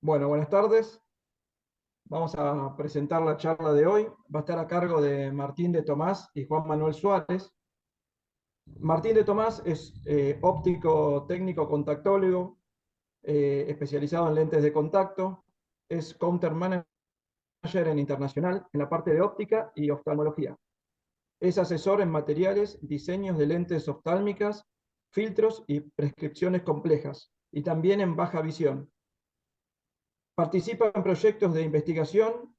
Bueno, buenas tardes. Vamos a presentar la charla de hoy. Va a estar a cargo de Martín de Tomás y Juan Manuel Suárez. Martín de Tomás es óptico técnico contactólogo, especializado en lentes de contacto. Es counter manager en Internacional en la parte de óptica y oftalmología. Es asesor en materiales, diseños de lentes oftálmicas, filtros y prescripciones complejas, y también en baja visión. Participa en proyectos de investigación,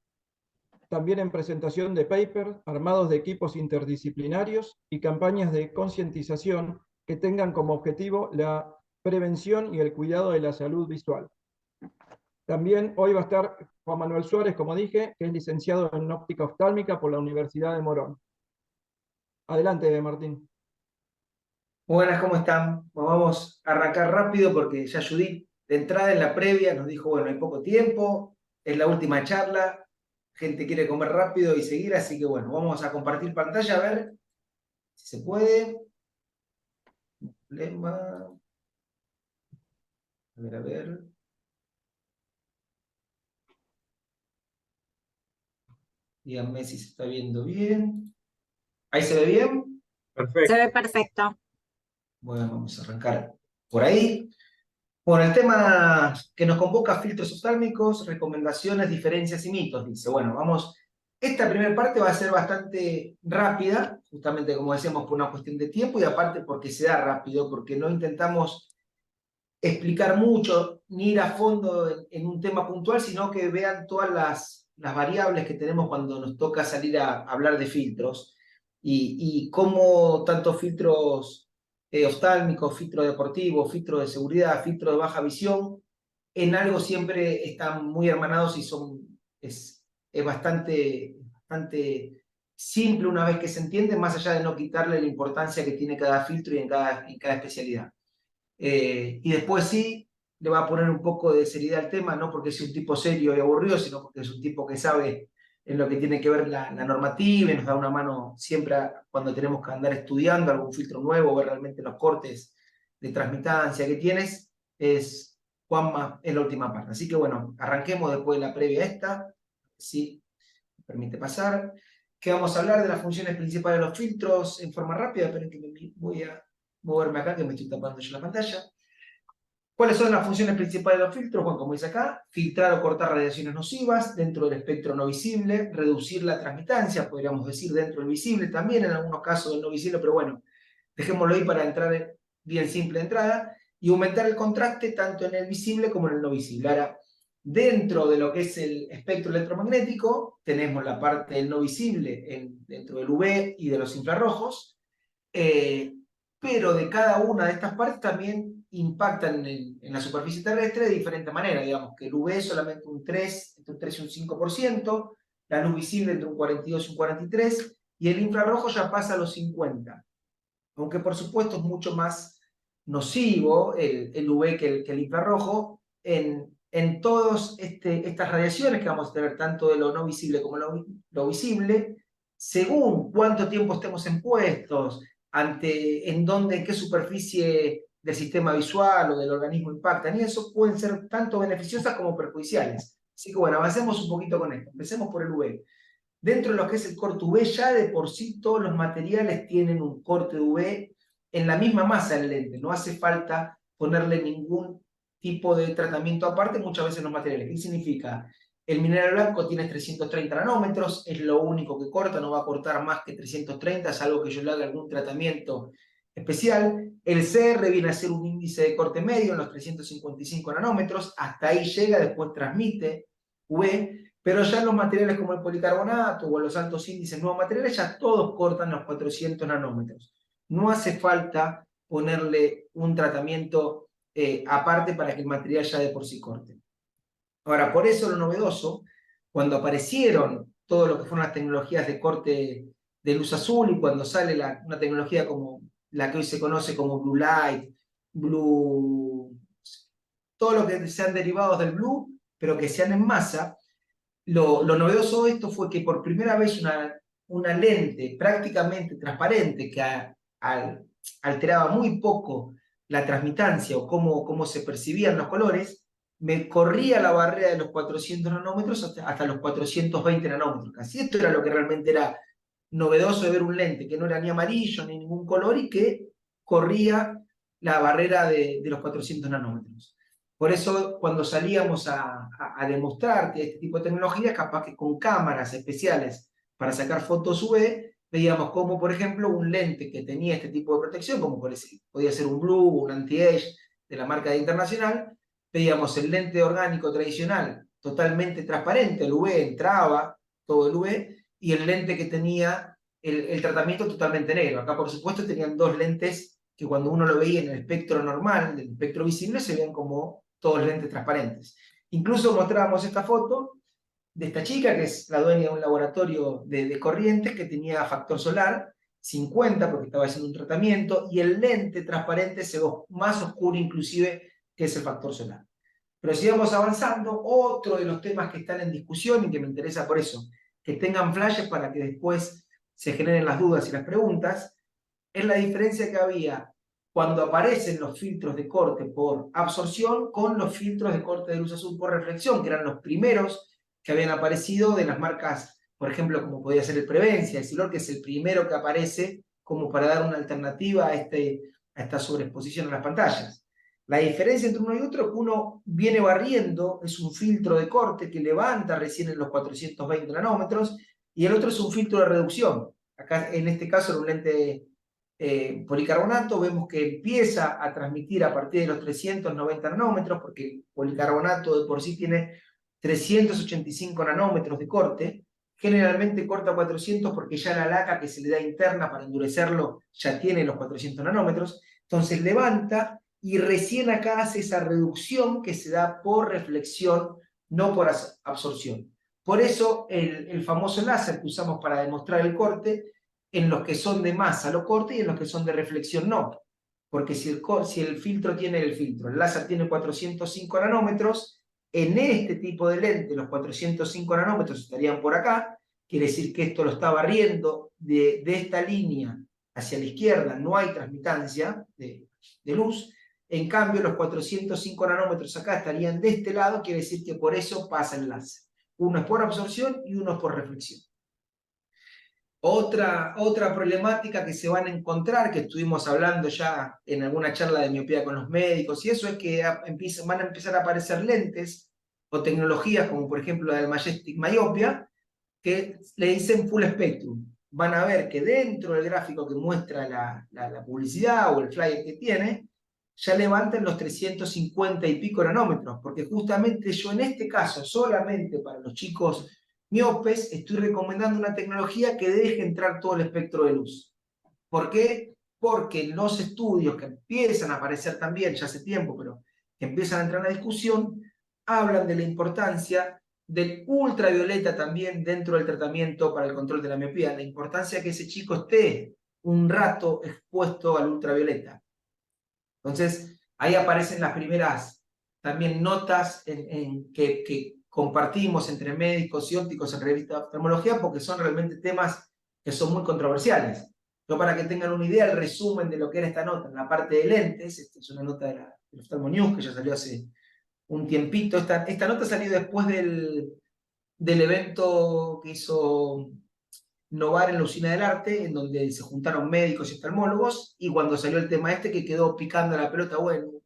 también en presentación de papers, armados de equipos interdisciplinarios y campañas de concientización que tengan como objetivo la prevención y el cuidado de la salud visual. También hoy va a estar Juan Manuel Suárez, como dije, que es licenciado en óptica oftálmica por la Universidad de Morón. Adelante, Martín. Buenas, ¿cómo están? Bueno, vamos a arrancar rápido porque ya Judith, de entrada en la previa, nos dijo, bueno, hay poco tiempo, es la última charla, gente quiere comer rápido y seguir, así que bueno, vamos a compartir pantalla a ver si se puede. Problema. A ver. Díganme si se está viendo bien. ¿Ahí se ve bien? Perfecto. Se ve perfecto. Bueno, vamos a arrancar por ahí. Bueno, el tema que nos convoca, filtros oftálmicos, recomendaciones, diferencias y mitos. Dice, bueno, vamos, esta primera parte va a ser bastante rápida, justamente como decíamos, por una cuestión de tiempo y aparte porque se da rápido, porque no intentamos explicar mucho ni ir a fondo en un tema puntual, sino que vean todas las variables que tenemos cuando nos toca salir a hablar de filtros y cómo tantos filtros oftálmicos, filtro deportivo, filtro de seguridad, filtro de baja visión, en algo siempre están muy hermanados y es bastante simple una vez que se entiende, más allá de no quitarle la importancia que tiene cada filtro y en cada especialidad. Y después sí, le va a poner un poco de seriedad al tema, no porque sea un tipo serio y aburrido, sino porque es un tipo que sabe en lo que tiene que ver la normativa y nos da una mano siempre cuando tenemos que andar estudiando algún filtro nuevo, ver realmente los cortes de transmitancia que tienes, es Juanma en la última parte. Así que bueno, arranquemos después de la previa esta, si me permite pasar, que vamos a hablar de las funciones principales de los filtros en forma rápida. Esperen que voy a moverme acá, que me estoy tapando yo la pantalla. ¿Cuáles son las funciones principales de los filtros? Bueno, como dice acá, filtrar o cortar radiaciones nocivas dentro del espectro no visible, reducir la transmitancia, podríamos decir dentro del visible, también en algunos casos del no visible, pero bueno, dejémoslo ahí para entrar bien simple de entrada, y aumentar el contraste tanto en el visible como en el no visible. Ahora, dentro de lo que es el espectro electromagnético, tenemos la parte del no visible dentro del UV y de los infrarrojos, pero de cada una de estas partes también impactan en la superficie terrestre de diferente manera. Digamos que el UV es solamente entre un 3 y un 5%, la luz visible entre un 42 y un 43%, y el infrarrojo ya pasa a los 50%. Aunque por supuesto es mucho más nocivo el UV que el infrarrojo en todas estas radiaciones que vamos a tener, tanto de lo no visible como lo visible, según cuánto tiempo estemos expuestos, en qué superficie del sistema visual o del organismo impactan, y eso pueden ser tanto beneficiosas como perjudiciales. Así que bueno, avancemos un poquito con esto. Empecemos por el UV. Dentro de lo que es el corte UV, ya de por sí todos los materiales tienen un corte UV en la misma masa del lente. No hace falta ponerle ningún tipo de tratamiento aparte muchas veces en los materiales. ¿Qué significa? El mineral blanco tiene 330 nanómetros, es lo único que corta, no va a cortar más que 330, es algo que yo le haga algún tratamiento especial. El CR viene a ser un índice de corte medio en los 355 nanómetros, hasta ahí llega, después transmite UV, pero ya los materiales como el policarbonato o los altos índices nuevos materiales ya todos cortan los 400 nanómetros. No hace falta ponerle un tratamiento aparte para que el material ya de por sí corte. Ahora, por eso lo novedoso, cuando aparecieron todo lo que fueron las tecnologías de corte de luz azul y cuando sale una tecnología como la que hoy se conoce como Blue Light, todo lo que sean derivados del blue, pero que sean en masa, lo novedoso de esto fue que por primera vez una lente prácticamente transparente que alteraba muy poco la transmitancia o cómo se percibían los colores, me corría la barrera de los 400 nanómetros hasta los 420 nanómetros. Casi esto era lo que realmente era novedoso de ver un lente, que no era ni amarillo ni ningún color y que corría la barrera de los 400 nanómetros. Por eso, cuando salíamos a demostrarte este tipo de tecnología, capaz que con cámaras especiales para sacar fotos UV, veíamos como, por ejemplo, un lente que tenía este tipo de protección, como podía ser un Blue, un anti-age de la marca internacional, veíamos el lente orgánico tradicional totalmente transparente, el UV entraba, todo el UV, y el lente que tenía el tratamiento totalmente negro. Acá, por supuesto, tenían dos lentes que cuando uno lo veía en el espectro normal, del espectro visible, se veían como todos lentes transparentes. Incluso mostrábamos esta foto de esta chica, que es la dueña de un laboratorio de Corrientes, que tenía factor solar 50, porque estaba haciendo un tratamiento, y el lente transparente se ve más oscuro inclusive que es el factor solar. Pero sigamos avanzando, otro de los temas que están en discusión y que me interesa por eso, que tengan flashes para que después se generen las dudas y las preguntas, es la diferencia que había cuando aparecen los filtros de corte por absorción con los filtros de corte de luz azul por reflexión, que eran los primeros que habían aparecido de las marcas, por ejemplo, como podía ser el Prevencia, el Silor, que es el primero que aparece como para dar una alternativa a esta sobreexposición a las pantallas. La diferencia entre uno y otro es que uno viene barriendo, es un filtro de corte que levanta recién en los 420 nanómetros, y el otro es un filtro de reducción. Acá, en este caso, era un lente policarbonato, vemos que empieza a transmitir a partir de los 390 nanómetros, porque el policarbonato de por sí tiene 385 nanómetros de corte, generalmente corta 400 porque ya la laca que se le da interna para endurecerlo ya tiene los 400 nanómetros, entonces levanta y recién acá hace esa reducción que se da por reflexión, no por absorción. Por eso el famoso láser que usamos para demostrar el corte, en los que son de masa lo corta y en los que son de reflexión no. Porque si el filtro tiene el láser tiene 405 nanómetros, en este tipo de lente los 405 nanómetros estarían por acá, quiere decir que esto lo está barriendo de esta línea hacia la izquierda, no hay transmitancia de luz. En cambio, los 405 nanómetros acá estarían de este lado, quiere decir que por eso pasa el láser. Uno es por absorción y uno es por reflexión. Otra problemática que se van a encontrar, que estuvimos hablando ya en alguna charla de miopía con los médicos, y eso es que van a empezar a aparecer lentes o tecnologías como por ejemplo la del Majestic Myopia, que le dicen full spectrum. Van a ver que dentro del gráfico que muestra la publicidad o el flyer que tiene, ya levantan los 350 y pico nanómetros, porque justamente yo en este caso, solamente para los chicos miopes, estoy recomendando una tecnología que deje entrar todo el espectro de luz. ¿Por qué? Porque los estudios que empiezan a aparecer también, ya hace tiempo, pero que empiezan a entrar en la discusión, hablan de la importancia del ultravioleta también dentro del tratamiento para el control de la miopía, la importancia que ese chico esté un rato expuesto al ultravioleta. Entonces, ahí aparecen las primeras también notas que compartimos entre médicos y ópticos en revistas de oftalmología, porque son realmente temas que son muy controversiales. Yo, para que tengan una idea, el resumen de lo que era esta nota en la parte de lentes, esta es una nota de Oftalmo News que ya salió hace un tiempito. Esta nota salió después del evento que hizo Novar en la Usina del Arte, en donde se juntaron médicos y oftalmólogos, y cuando salió el tema que quedó picando la pelota, bueno,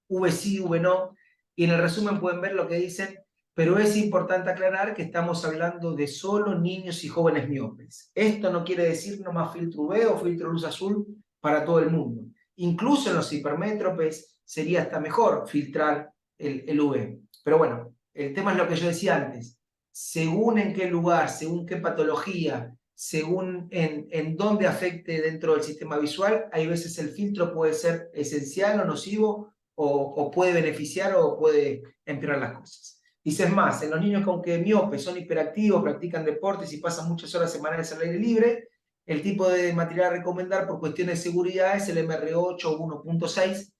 V sí, V no, y en el resumen pueden ver lo que dicen, pero es importante aclarar que estamos hablando de solo niños y jóvenes miopes. Esto no quiere decir nomás filtro UV o filtro luz azul para todo el mundo. Incluso en los hipermétropes sería hasta mejor filtrar el UV. Pero bueno, el tema es lo que yo decía antes. Según en qué lugar, según qué patología, según en dónde afecte dentro del sistema visual, hay veces el filtro puede ser esencial o nocivo, o puede beneficiar o puede empeorar las cosas. Dices más, en los niños que aunque miopes son hiperactivos, practican deportes y pasan muchas horas semanales al aire libre, el tipo de material a recomendar por cuestiones de seguridad es el MR8 o 1.6.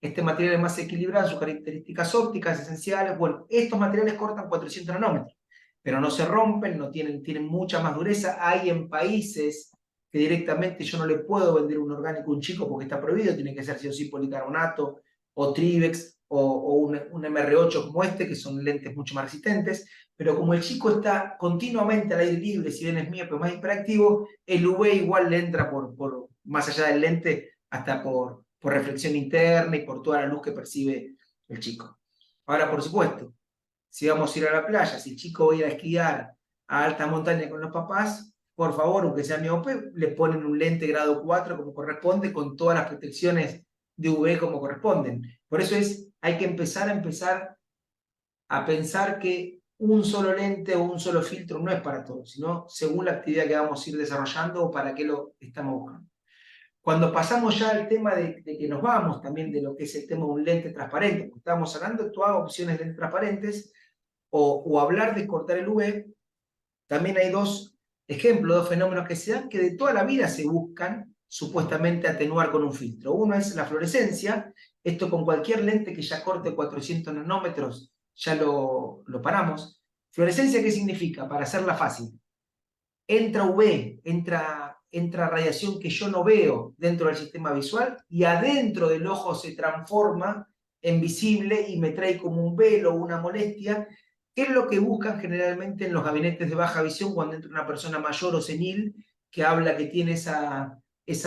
Este material es más equilibrado en sus características ópticas esenciales. Bueno, estos materiales cortan 400 nanómetros, pero no se rompen, no tienen mucha más dureza. Hay en países que directamente yo no le puedo vender un orgánico a un chico porque está prohibido, tiene que ser sí o sí policarbonato o Trivex o un MR8 como este, que son lentes mucho más resistentes, pero como el chico está continuamente al aire libre, si bien es miope más hiperactivo, el UV igual le entra más allá del lente, hasta por reflexión interna y por toda la luz que percibe el chico. Ahora, por supuesto, si vamos a ir a la playa, si el chico va a ir a esquiar a alta montaña con los papás, por favor, aunque sea miope, le ponen un lente grado 4 como corresponde, con todas las protecciones de UV como corresponden. Por eso hay que empezar a pensar que un solo lente o un solo filtro no es para todos, sino según la actividad que vamos a ir desarrollando o para qué lo estamos buscando. Cuando pasamos ya al tema de que nos vamos también de lo que es el tema de un lente transparente, porque estábamos hablando de todas opciones de lentes transparentes, o hablar de cortar el UV, también hay dos ejemplos, dos fenómenos que se dan que de toda la vida se buscan supuestamente atenuar con un filtro. Uno es la fluorescencia, esto con cualquier lente que ya corte 400 nanómetros ya lo paramos. ¿Fluorescencia qué significa? Para hacerla fácil. Entra UV, entra radiación que yo no veo dentro del sistema visual y adentro del ojo se transforma en visible y me trae como un velo o una molestia, que es lo que buscan generalmente en los gabinetes de baja visión cuando entra una persona mayor o senil que habla que tiene esa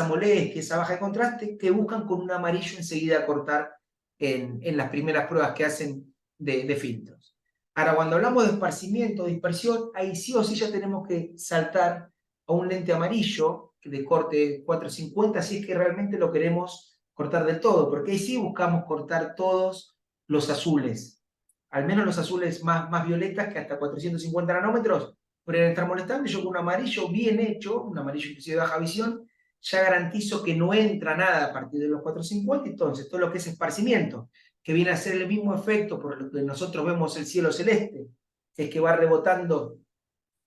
molestia, esa baja de contraste, que buscan con un amarillo enseguida cortar en las primeras pruebas que hacen de filtros. Ahora, cuando hablamos de esparcimiento, de dispersión, ahí sí o sí ya tenemos que saltar a un lente amarillo de corte 450 si es que realmente lo queremos cortar del todo, porque ahí sí buscamos cortar todos los azules, al menos los azules más violetas, que hasta 450 nanómetros pueden estar molestando. Yo con un amarillo bien hecho, un amarillo inclusive de baja visión, ya garantizo que no entra nada a partir de los 450, entonces todo lo que es esparcimiento, que viene a ser el mismo efecto por lo que nosotros vemos el cielo celeste, es que va rebotando,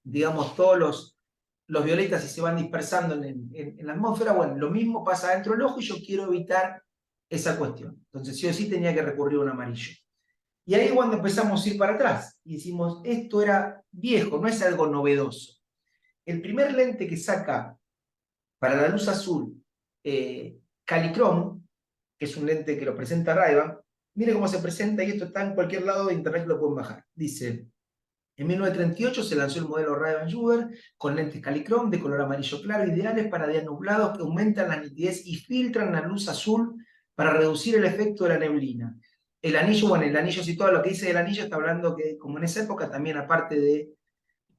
digamos, todos los violetas y se van dispersando en la atmósfera. Bueno, lo mismo pasa dentro del ojo y yo quiero evitar esa cuestión. Entonces sí o sí tenía que recurrir a un amarillo. Y ahí es cuando empezamos a ir para atrás y decimos, esto era viejo, no es algo novedoso. El primer lente que saca para la luz azul Calichrome, que es un lente que lo presenta Ray-Ban, mire cómo se presenta, y esto está en cualquier lado de internet, lo pueden bajar. Dice, en 1938 se lanzó el modelo Ray-Ban Juber con lentes Calichrome de color amarillo claro, ideales para días nublados que aumentan la nitidez y filtran la luz azul para reducir el efecto de la neblina. El anillo, bueno, el anillo, si todo lo que dice del anillo está hablando que, como en esa época, también aparte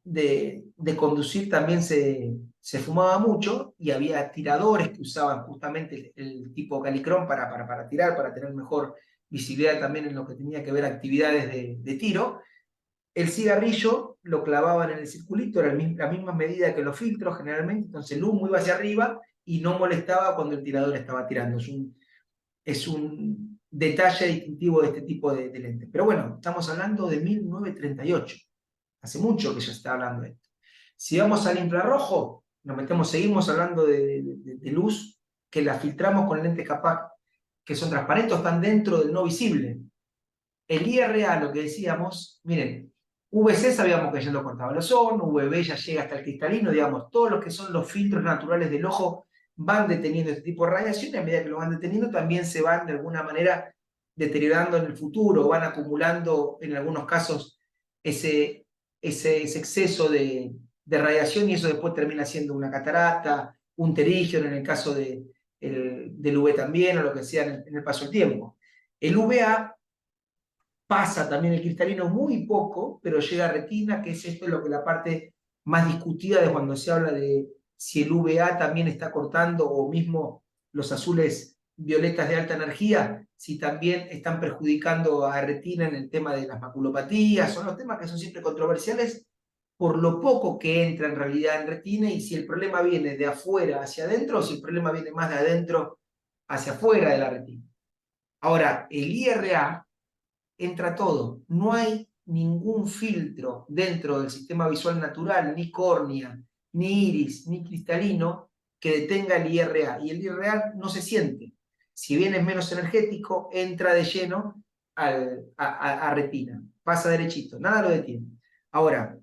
de conducir, también se fumaba mucho y había tiradores que usaban justamente el tipo Calichrome para tirar, para tener mejor visibilidad también en lo que tenía que ver actividades de tiro. El cigarrillo lo clavaban en el circulito, era la misma medida que los filtros generalmente, entonces el humo iba hacia arriba y no molestaba cuando el tirador estaba tirando. Es un detalle distintivo de este tipo de lentes. Pero bueno, estamos hablando de 1938. Hace mucho que ya está hablando de esto. Si vamos al infrarrojo, seguimos hablando de luz que la filtramos con lentes capaz que son transparentes, están dentro del no visible. El IRA, lo que decíamos, miren, VC sabíamos que ya lo cortaba el ozono, UVB ya llega hasta el cristalino, digamos, todos los que son los filtros naturales del ojo van deteniendo este tipo de radiación y a medida que lo van deteniendo también se van de alguna manera deteriorando en el futuro, van acumulando en algunos casos ese exceso de radiación y eso después termina siendo una catarata, un terígeno en el caso del UV también o lo que sea en el paso del tiempo. El UVA pasa también el cristalino muy poco, pero llega a retina, que es esto lo que la parte más discutida de cuando se habla de si el UVA también está cortando o mismo los azules violetas de alta energía, si también están perjudicando a retina en el tema de las maculopatías, son los temas que son siempre controversiales por lo poco que entra en realidad en retina y si el problema viene de afuera hacia adentro o si el problema viene más de adentro hacia afuera de la retina. Ahora, el IRA entra todo. No hay ningún filtro dentro del sistema visual natural, ni córnea, ni iris, ni cristalino, que detenga el IRA. Y el IRA no se siente. Si bien es menos energético, entra de lleno a retina. Pasa derechito, nada lo detiene. Ahora,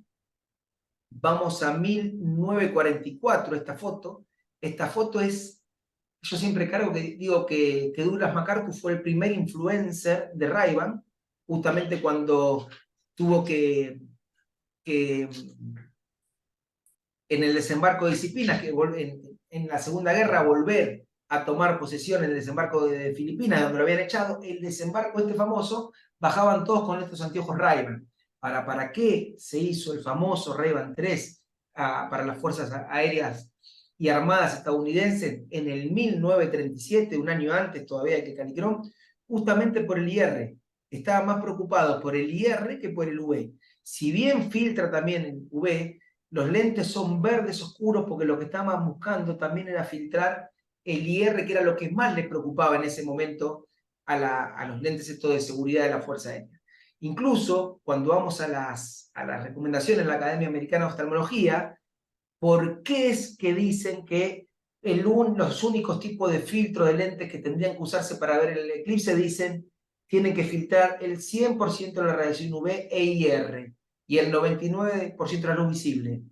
vamos a 1944, esta foto. Esta foto es yo siempre digo que Douglas MacArthur fue el primer influencer de Ray-Ban, justamente cuando tuvo que en el desembarco de Disciplinas, en la Segunda Guerra, volver a tomar posesión en el desembarco de Filipinas, donde lo habían echado, el desembarco este famoso, bajaban todos con estos anteojos Ray-Ban. ¿Para qué se hizo el famoso Ray-Ban 3 para las Fuerzas Aéreas y Armadas estadounidenses en el 1937, un año antes todavía de que Canicrón? Justamente por el IR. Estaban más preocupados por el IR que por el UV. Si bien filtra también el UV, los lentes son verdes oscuros porque lo que estaban buscando también era filtrar el IR, que era lo que más les preocupaba en ese momento a los lentes estos de seguridad de la Fuerza Aérea. Incluso cuando vamos a las recomendaciones de la Academia Americana de Oftalmología, ¿por qué es que dicen que los únicos tipos de filtro de lentes que tendrían que usarse para ver el eclipse dicen tienen que filtrar el 100% de la radiación UV e IR y el 99% de la luz visible?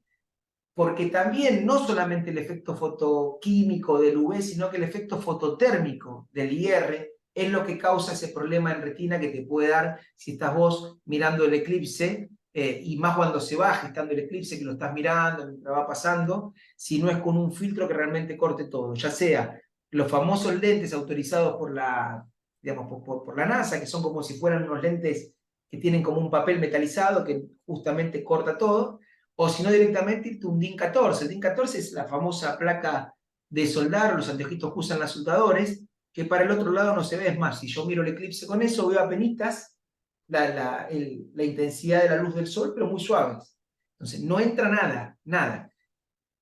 Porque también no solamente el efecto fotoquímico del UV, sino que el efecto fototérmico del IR es lo que causa ese problema en retina que te puede dar si estás vos mirando el eclipse, y más cuando se va gestando el eclipse, que lo estás mirando, mientras va pasando, si no es con un filtro que realmente corte todo, ya sea los famosos lentes autorizados por la, digamos, por la NASA, que son como si fueran unos lentes que tienen como un papel metalizado que justamente corta todo, o si no directamente irte un DIN 14. El DIN 14 es la famosa placa de soldar, los anteojitos que usan los soldadores, que para el otro lado no se ve. Es más, si yo miro el eclipse con eso, veo apenitas la intensidad de la luz del sol, pero muy suaves. Entonces, no entra nada, nada.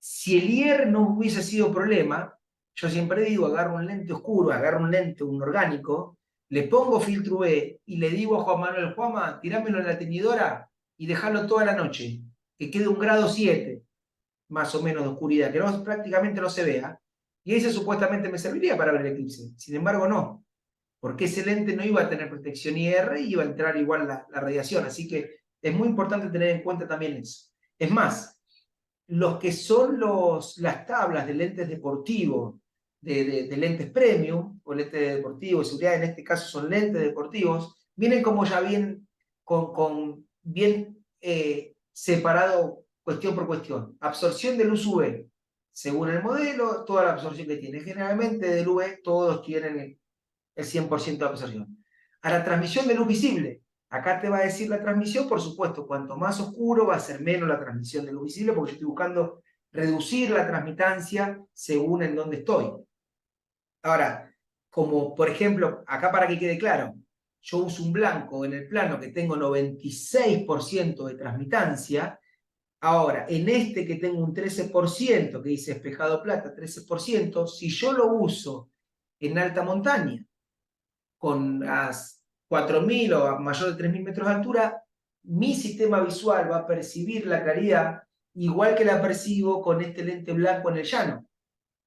Si el IR no hubiese sido problema, yo siempre digo, agarro un lente oscuro, agarro un lente, un orgánico, le pongo filtro UV y le digo a Juan Manuel, Juanma, tirámelo en la teñidora y dejarlo toda la noche, que quede 1,7 grados más o menos de oscuridad, que prácticamente no se vea, y ese supuestamente me serviría para ver el eclipse. Sin embargo, no, porque ese lente no iba a tener protección IR y iba a entrar igual la radiación, así que es muy importante tener en cuenta también eso. Es más, los que son las tablas de lentes deportivos, de lentes premium, o lentes deportivos de seguridad, en este caso son lentes deportivos, vienen como ya bien, bien separado cuestión por cuestión. Absorción de luz UV, según el modelo, toda la absorción que tiene. Generalmente del UV todos tienen el 100% de absorción. A la transmisión de luz visible, acá te va a decir la transmisión, por supuesto, cuanto más oscuro va a ser menos la transmisión de luz visible, porque yo estoy buscando reducir la transmitancia según en dónde estoy. Ahora, como por ejemplo, acá para que quede claro, yo uso un blanco en el plano que tengo 96% de transmitancia. Ahora, en este que tengo un 13%, que dice espejado plata, 13%, si yo lo uso en alta montaña, con las 4.000 o a mayor de 3.000 metros de altura, mi sistema visual va a percibir la claridad igual que la percibo con este lente blanco en el llano,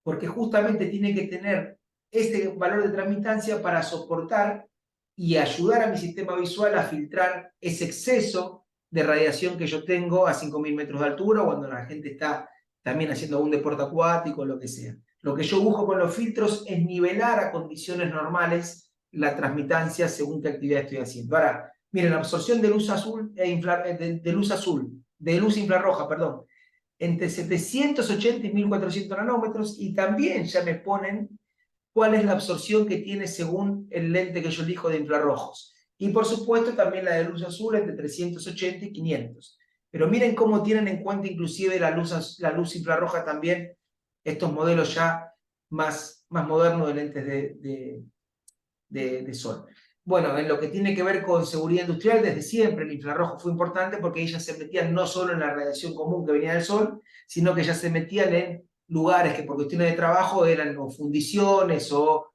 porque justamente tiene que tener este valor de transmitancia para soportar y ayudar a mi sistema visual a filtrar ese exceso de radiación que yo tengo a 5.000 metros de altura, cuando la gente está también haciendo algún deporte acuático, lo que sea. Lo que yo busco con los filtros es nivelar a condiciones normales la transmitancia según qué actividad estoy haciendo. Ahora, miren, la absorción de luz azul, de luz infrarroja, perdón, entre 780 y 1.400 nanómetros, y también ya me ponen cuál es la absorción que tiene según el lente que yo elijo de infrarrojos. Y por supuesto también la de luz azul entre 380 y 500. Pero miren cómo tienen en cuenta inclusive la luz infrarroja también, estos modelos ya más modernos de lentes de sol. Bueno, en lo que tiene que ver con seguridad industrial, desde siempre el infrarrojo fue importante porque ellas se metían no solo en la radiación común que venía del sol, sino que ellas se metían en lugares que por cuestiones de trabajo eran o fundiciones o,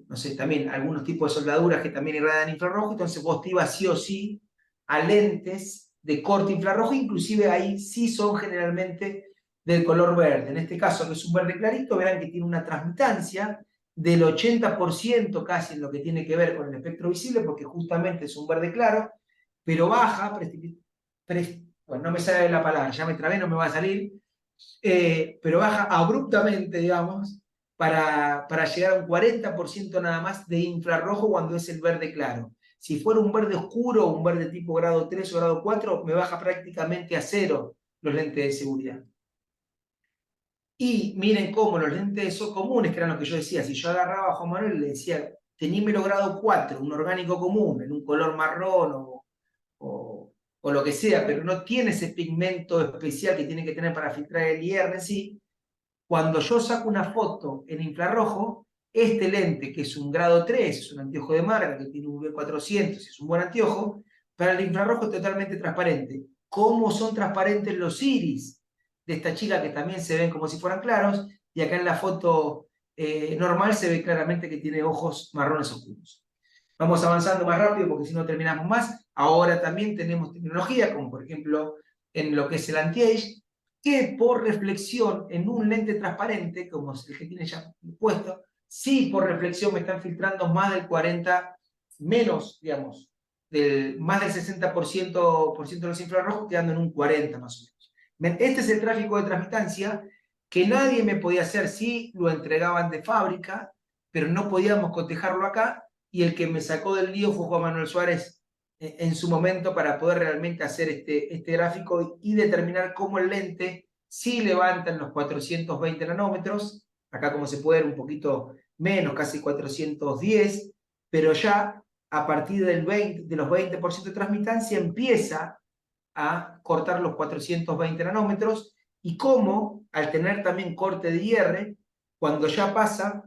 no sé, también algunos tipos de soldaduras que también irradian infrarrojo, entonces vos te ibas sí o sí a lentes de corte infrarrojo, inclusive ahí sí son generalmente del color verde. En este caso, que es un verde clarito, verán que tiene una transmitancia del 80% casi en lo que tiene que ver con el espectro visible, porque justamente es un verde claro, pero baja, bueno, no me sale la palabra, ya me trabé, no me va a salir, pero baja abruptamente, digamos, para llegar a un 40% nada más de infrarrojo cuando es el verde claro. Si fuera un verde oscuro, un verde tipo grado 3 o grado 4, me baja prácticamente a 0 los lentes de seguridad. Y miren cómo los lentes son comunes, que eran lo que yo decía, si yo agarraba a Juan Manuel y le decía, tenímelo grado 4, un orgánico común, en un color marrón o lo que sea, pero no tiene ese pigmento especial que tiene que tener para filtrar el IR en sí, cuando yo saco una foto en infrarrojo, este lente, que es un grado 3, es un anteojo de marca, que tiene un V400, es un buen anteojo, para el infrarrojo es totalmente transparente. ¿Cómo son transparentes los iris de esta chica, que también se ven como si fueran claros? Y acá en la foto normal se ve claramente que tiene ojos marrones oscuros. Vamos avanzando más rápido porque si no terminamos más. Ahora también tenemos tecnología, como por ejemplo en lo que es el anti-age, que por reflexión en un lente transparente, como es el que tiene ya puesto, sí por reflexión me están filtrando más del 40, menos, digamos, más del 60% de los infrarrojos, quedando en un 40 más o menos. Este es el tráfico de transmitancia que nadie me podía hacer, sí lo entregaban de fábrica, pero no podíamos cotejarlo acá, y el que me sacó del lío fue Juan Manuel Suárez en su momento para poder realmente hacer este gráfico y determinar cómo el lente sí levanta en los 420 nanómetros, acá como se puede ver un poquito menos, casi 410, pero ya a partir de los 20% de transmitancia empieza a cortar los 420 nanómetros, y cómo al tener también corte de IR, cuando ya pasa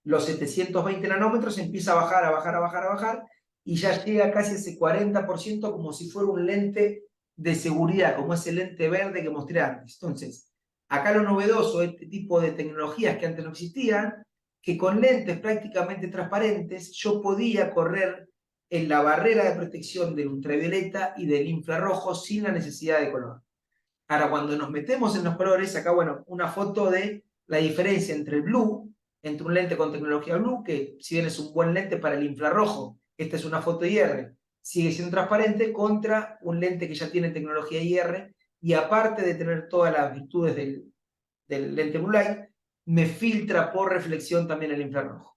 los 720 nanómetros empieza a bajar, a bajar, a bajar, a bajar, y ya llega casi a ese 40% como si fuera un lente de seguridad, como ese lente verde que mostré antes. Entonces, acá lo novedoso de este tipo de tecnologías que antes no existían, que con lentes prácticamente transparentes yo podía correr en la barrera de protección del ultravioleta y del infrarrojo sin la necesidad de color. Ahora, cuando nos metemos en los colores, acá, bueno, una foto de la diferencia entre el blue, entre un lente con tecnología blue, que si bien es un buen lente para el infrarrojo, esta es una foto IR, sigue siendo transparente, contra un lente que ya tiene tecnología IR, y aparte de tener todas las virtudes del lente Blue Light, me filtra por reflexión también el infrarrojo.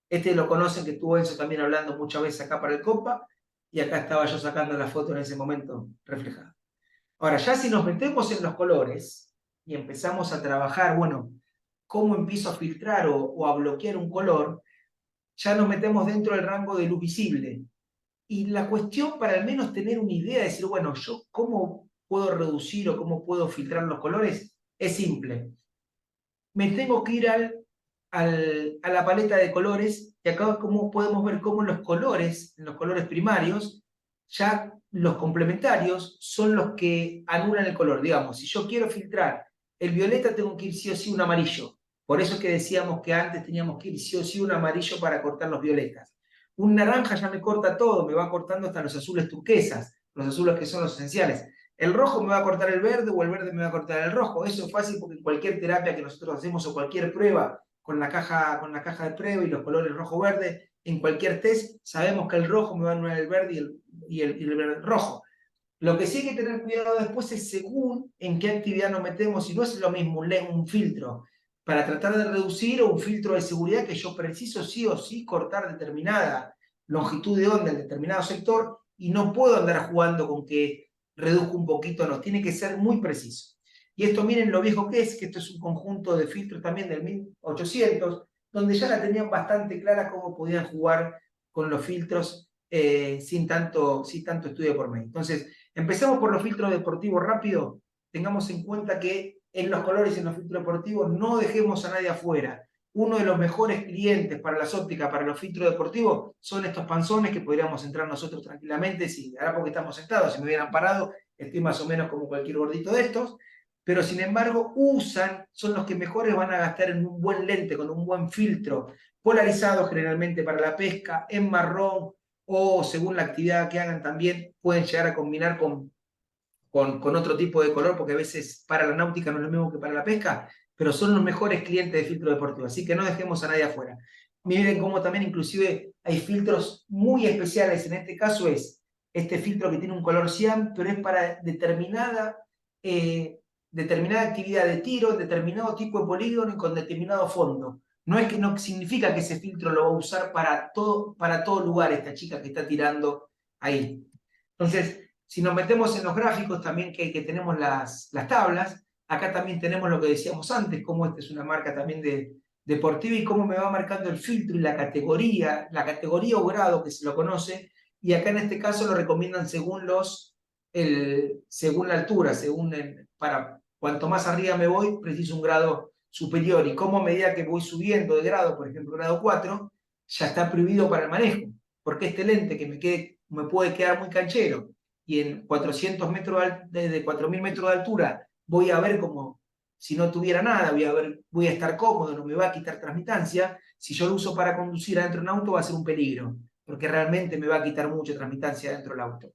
Este lo conocen, que estuvo Enzo también hablando muchas veces acá para el Copa, y acá estaba yo sacando la foto en ese momento reflejada. Ahora, ya si nos metemos en los colores y empezamos a trabajar, bueno, cómo empiezo a filtrar o a bloquear un color, ya nos metemos dentro del rango de luz visible. Y la cuestión, para al menos tener una idea de decir, bueno, yo cómo puedo reducir o cómo puedo filtrar los colores, es simple. Me tengo que ir a la paleta de colores, y acá como podemos ver cómo en los colores primarios, ya los complementarios son los que anulan el color. Digamos, si yo quiero filtrar el violeta, tengo que ir sí o sí un amarillo. Por eso es que decíamos que antes teníamos que ir sí o sí un amarillo para cortar los violetas. Un naranja ya me corta todo, me va cortando hasta los azules turquesas, los azules que son los esenciales. El rojo me va a cortar el verde, o el verde me va a cortar el rojo. Eso es fácil porque en cualquier terapia que nosotros hacemos o cualquier prueba con la caja de prueba y los colores rojo-verde, en cualquier test sabemos que el rojo me va a anular el verde y el verde rojo. Lo que sí hay que tener cuidado después es según en qué actividad nos metemos, y no es lo mismo un filtro para tratar de reducir o un filtro de seguridad que yo preciso sí o sí cortar determinada longitud de onda en determinado sector, y no puedo andar jugando con que reduzco un poquito, no, tiene que ser muy preciso. Y esto miren lo viejo que esto es un conjunto de filtros también del 1800, donde ya la tenían bastante clara cómo podían jugar con los filtros sin tanto estudio por medio. Entonces, empezamos por los filtros deportivos rápido. Tengamos en cuenta que en los colores y en los filtros deportivos no dejemos a nadie afuera. Uno de los mejores clientes para las ópticas, para los filtros deportivos, son estos panzones que podríamos entrar nosotros tranquilamente. Si ahora porque estamos sentados, si me hubieran parado, estoy más o menos como cualquier gordito de estos, pero sin embargo son los que mejores van a gastar en un buen lente, con un buen filtro, polarizado generalmente para la pesca, en marrón, o según la actividad que hagan también pueden llegar a combinar con otro tipo de color, porque a veces para la náutica no es lo mismo que para la pesca, pero son los mejores clientes de filtro deportivo, así que no dejemos a nadie afuera. Miren cómo también inclusive hay filtros muy especiales, en este caso es este filtro que tiene un color cian, pero es para determinada determinada actividad de tiro, determinado tipo de polígono y con determinado fondo. No es que no significa que ese filtro lo va a usar para todo lugar esta chica que está tirando ahí. Entonces, si nos metemos en los gráficos también que tenemos las tablas, acá también tenemos lo que decíamos antes, cómo esta es una marca también deportiva y cómo me va marcando el filtro y la categoría o grado que se lo conoce, y acá en este caso lo recomiendan según la altura, para cuanto más arriba me voy, preciso un grado superior, y como a medida que voy subiendo de grado, por ejemplo grado 4, ya está prohibido para el manejo, porque este lente que me puede quedar muy canchero, y en 400 metros, desde 4000 metros de altura, voy a ver como si no tuviera nada, voy a estar cómodo, no me va a quitar transmitancia. Si yo lo uso para conducir adentro de un auto va a ser un peligro, porque realmente me va a quitar mucha transmitancia dentro del auto.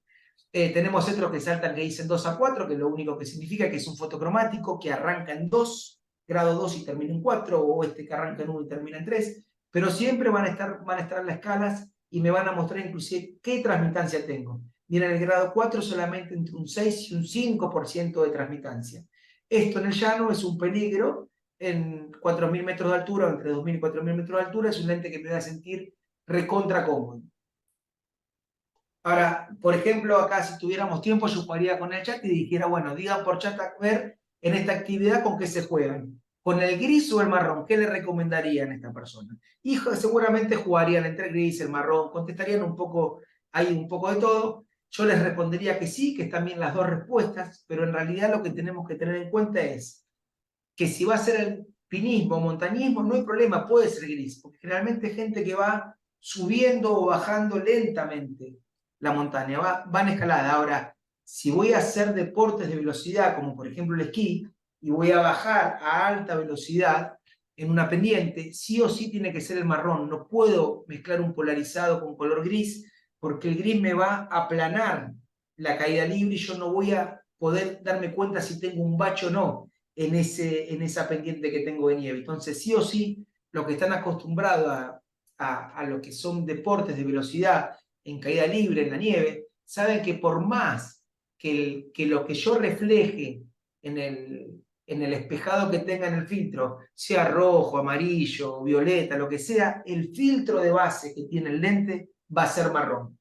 Tenemos otros que saltan que dicen 2 a 4, que lo único que significa que es un fotocromático que arranca en 2, grado 2 y termina en 4, o este que arranca en 1 y termina en 3, pero siempre van a estar las escalas y me van a mostrar inclusive qué transmitancia tengo. Miren, el grado 4 solamente entre un 6 y un 5% de transmitancia. Esto en el llano es un peligro. En 4000 metros de altura, o entre 2000 y 4000 metros de altura, es un lente que me va a sentir recontra cómodo. Ahora, por ejemplo, acá si tuviéramos tiempo, yo jugaría con el chat y dijera, bueno, digan por chat a ver en esta actividad con qué se juegan. ¿Con el gris o el marrón? ¿Qué le recomendarían a esta persona? Y seguramente jugarían entre el gris y el marrón, contestarían un poco de todo. Yo les respondería que sí, que están bien las dos respuestas, pero en realidad lo que tenemos que tener en cuenta es que si va a ser el alpinismo o montañismo, no hay problema, puede ser gris, porque generalmente hay gente que va subiendo o bajando lentamente la montaña, va en escalada. Ahora, si voy a hacer deportes de velocidad, como por ejemplo el esquí, y voy a bajar a alta velocidad en una pendiente, sí o sí tiene que ser el marrón. No puedo mezclar un polarizado con color gris, porque el gris me va a aplanar la caída libre y yo no voy a poder darme cuenta si tengo un bache o no en esa pendiente que tengo de nieve. Entonces, sí o sí, los que están acostumbrados a lo que son deportes de velocidad en caída libre, en la nieve, saben que por más que lo que yo refleje en el espejado que tenga en el filtro, sea rojo, amarillo, violeta, lo que sea, el filtro de base que tiene el lente va a ser marrón.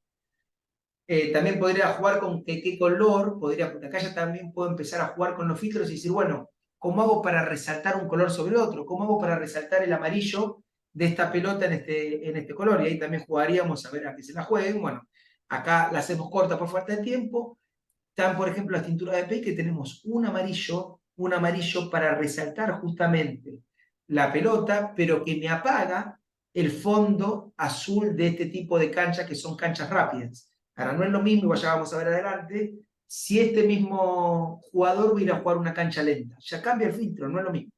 También podría jugar con qué color, porque acá ya también puedo empezar a jugar con los filtros y decir, bueno, ¿cómo hago para resaltar un color sobre otro? ¿Cómo hago para resaltar el amarillo de esta pelota en este color? Y ahí también jugaríamos a ver a qué se la jueguen. Bueno, acá la hacemos corta por falta de tiempo. Están, por ejemplo, las tinturas de PEI, que tenemos un amarillo para resaltar justamente la pelota, pero que me apaga el fondo azul de este tipo de canchas, que son canchas rápidas. Ahora, no es lo mismo, ya vamos a ver adelante, si este mismo jugador va a ir a jugar una cancha lenta. Ya cambia el filtro, no es lo mismo.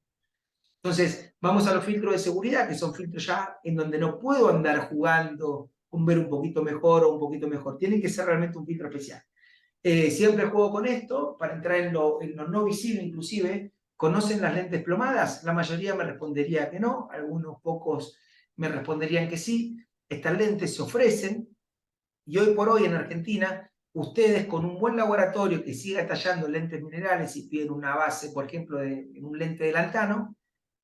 Entonces, vamos a los filtros de seguridad, que son filtros ya en donde no puedo andar jugando con ver un poquito mejor o un poquito mejor. Tiene que ser realmente un filtro especial. Siempre juego con esto, para entrar en lo no visible inclusive. ¿Conocen las lentes plomadas? La mayoría me respondería que no, algunos pocos me responderían que sí. Estas lentes se ofrecen, y hoy por hoy en Argentina, ustedes con un buen laboratorio que siga tallando lentes minerales y piden una base, por ejemplo, en un lente de lantano,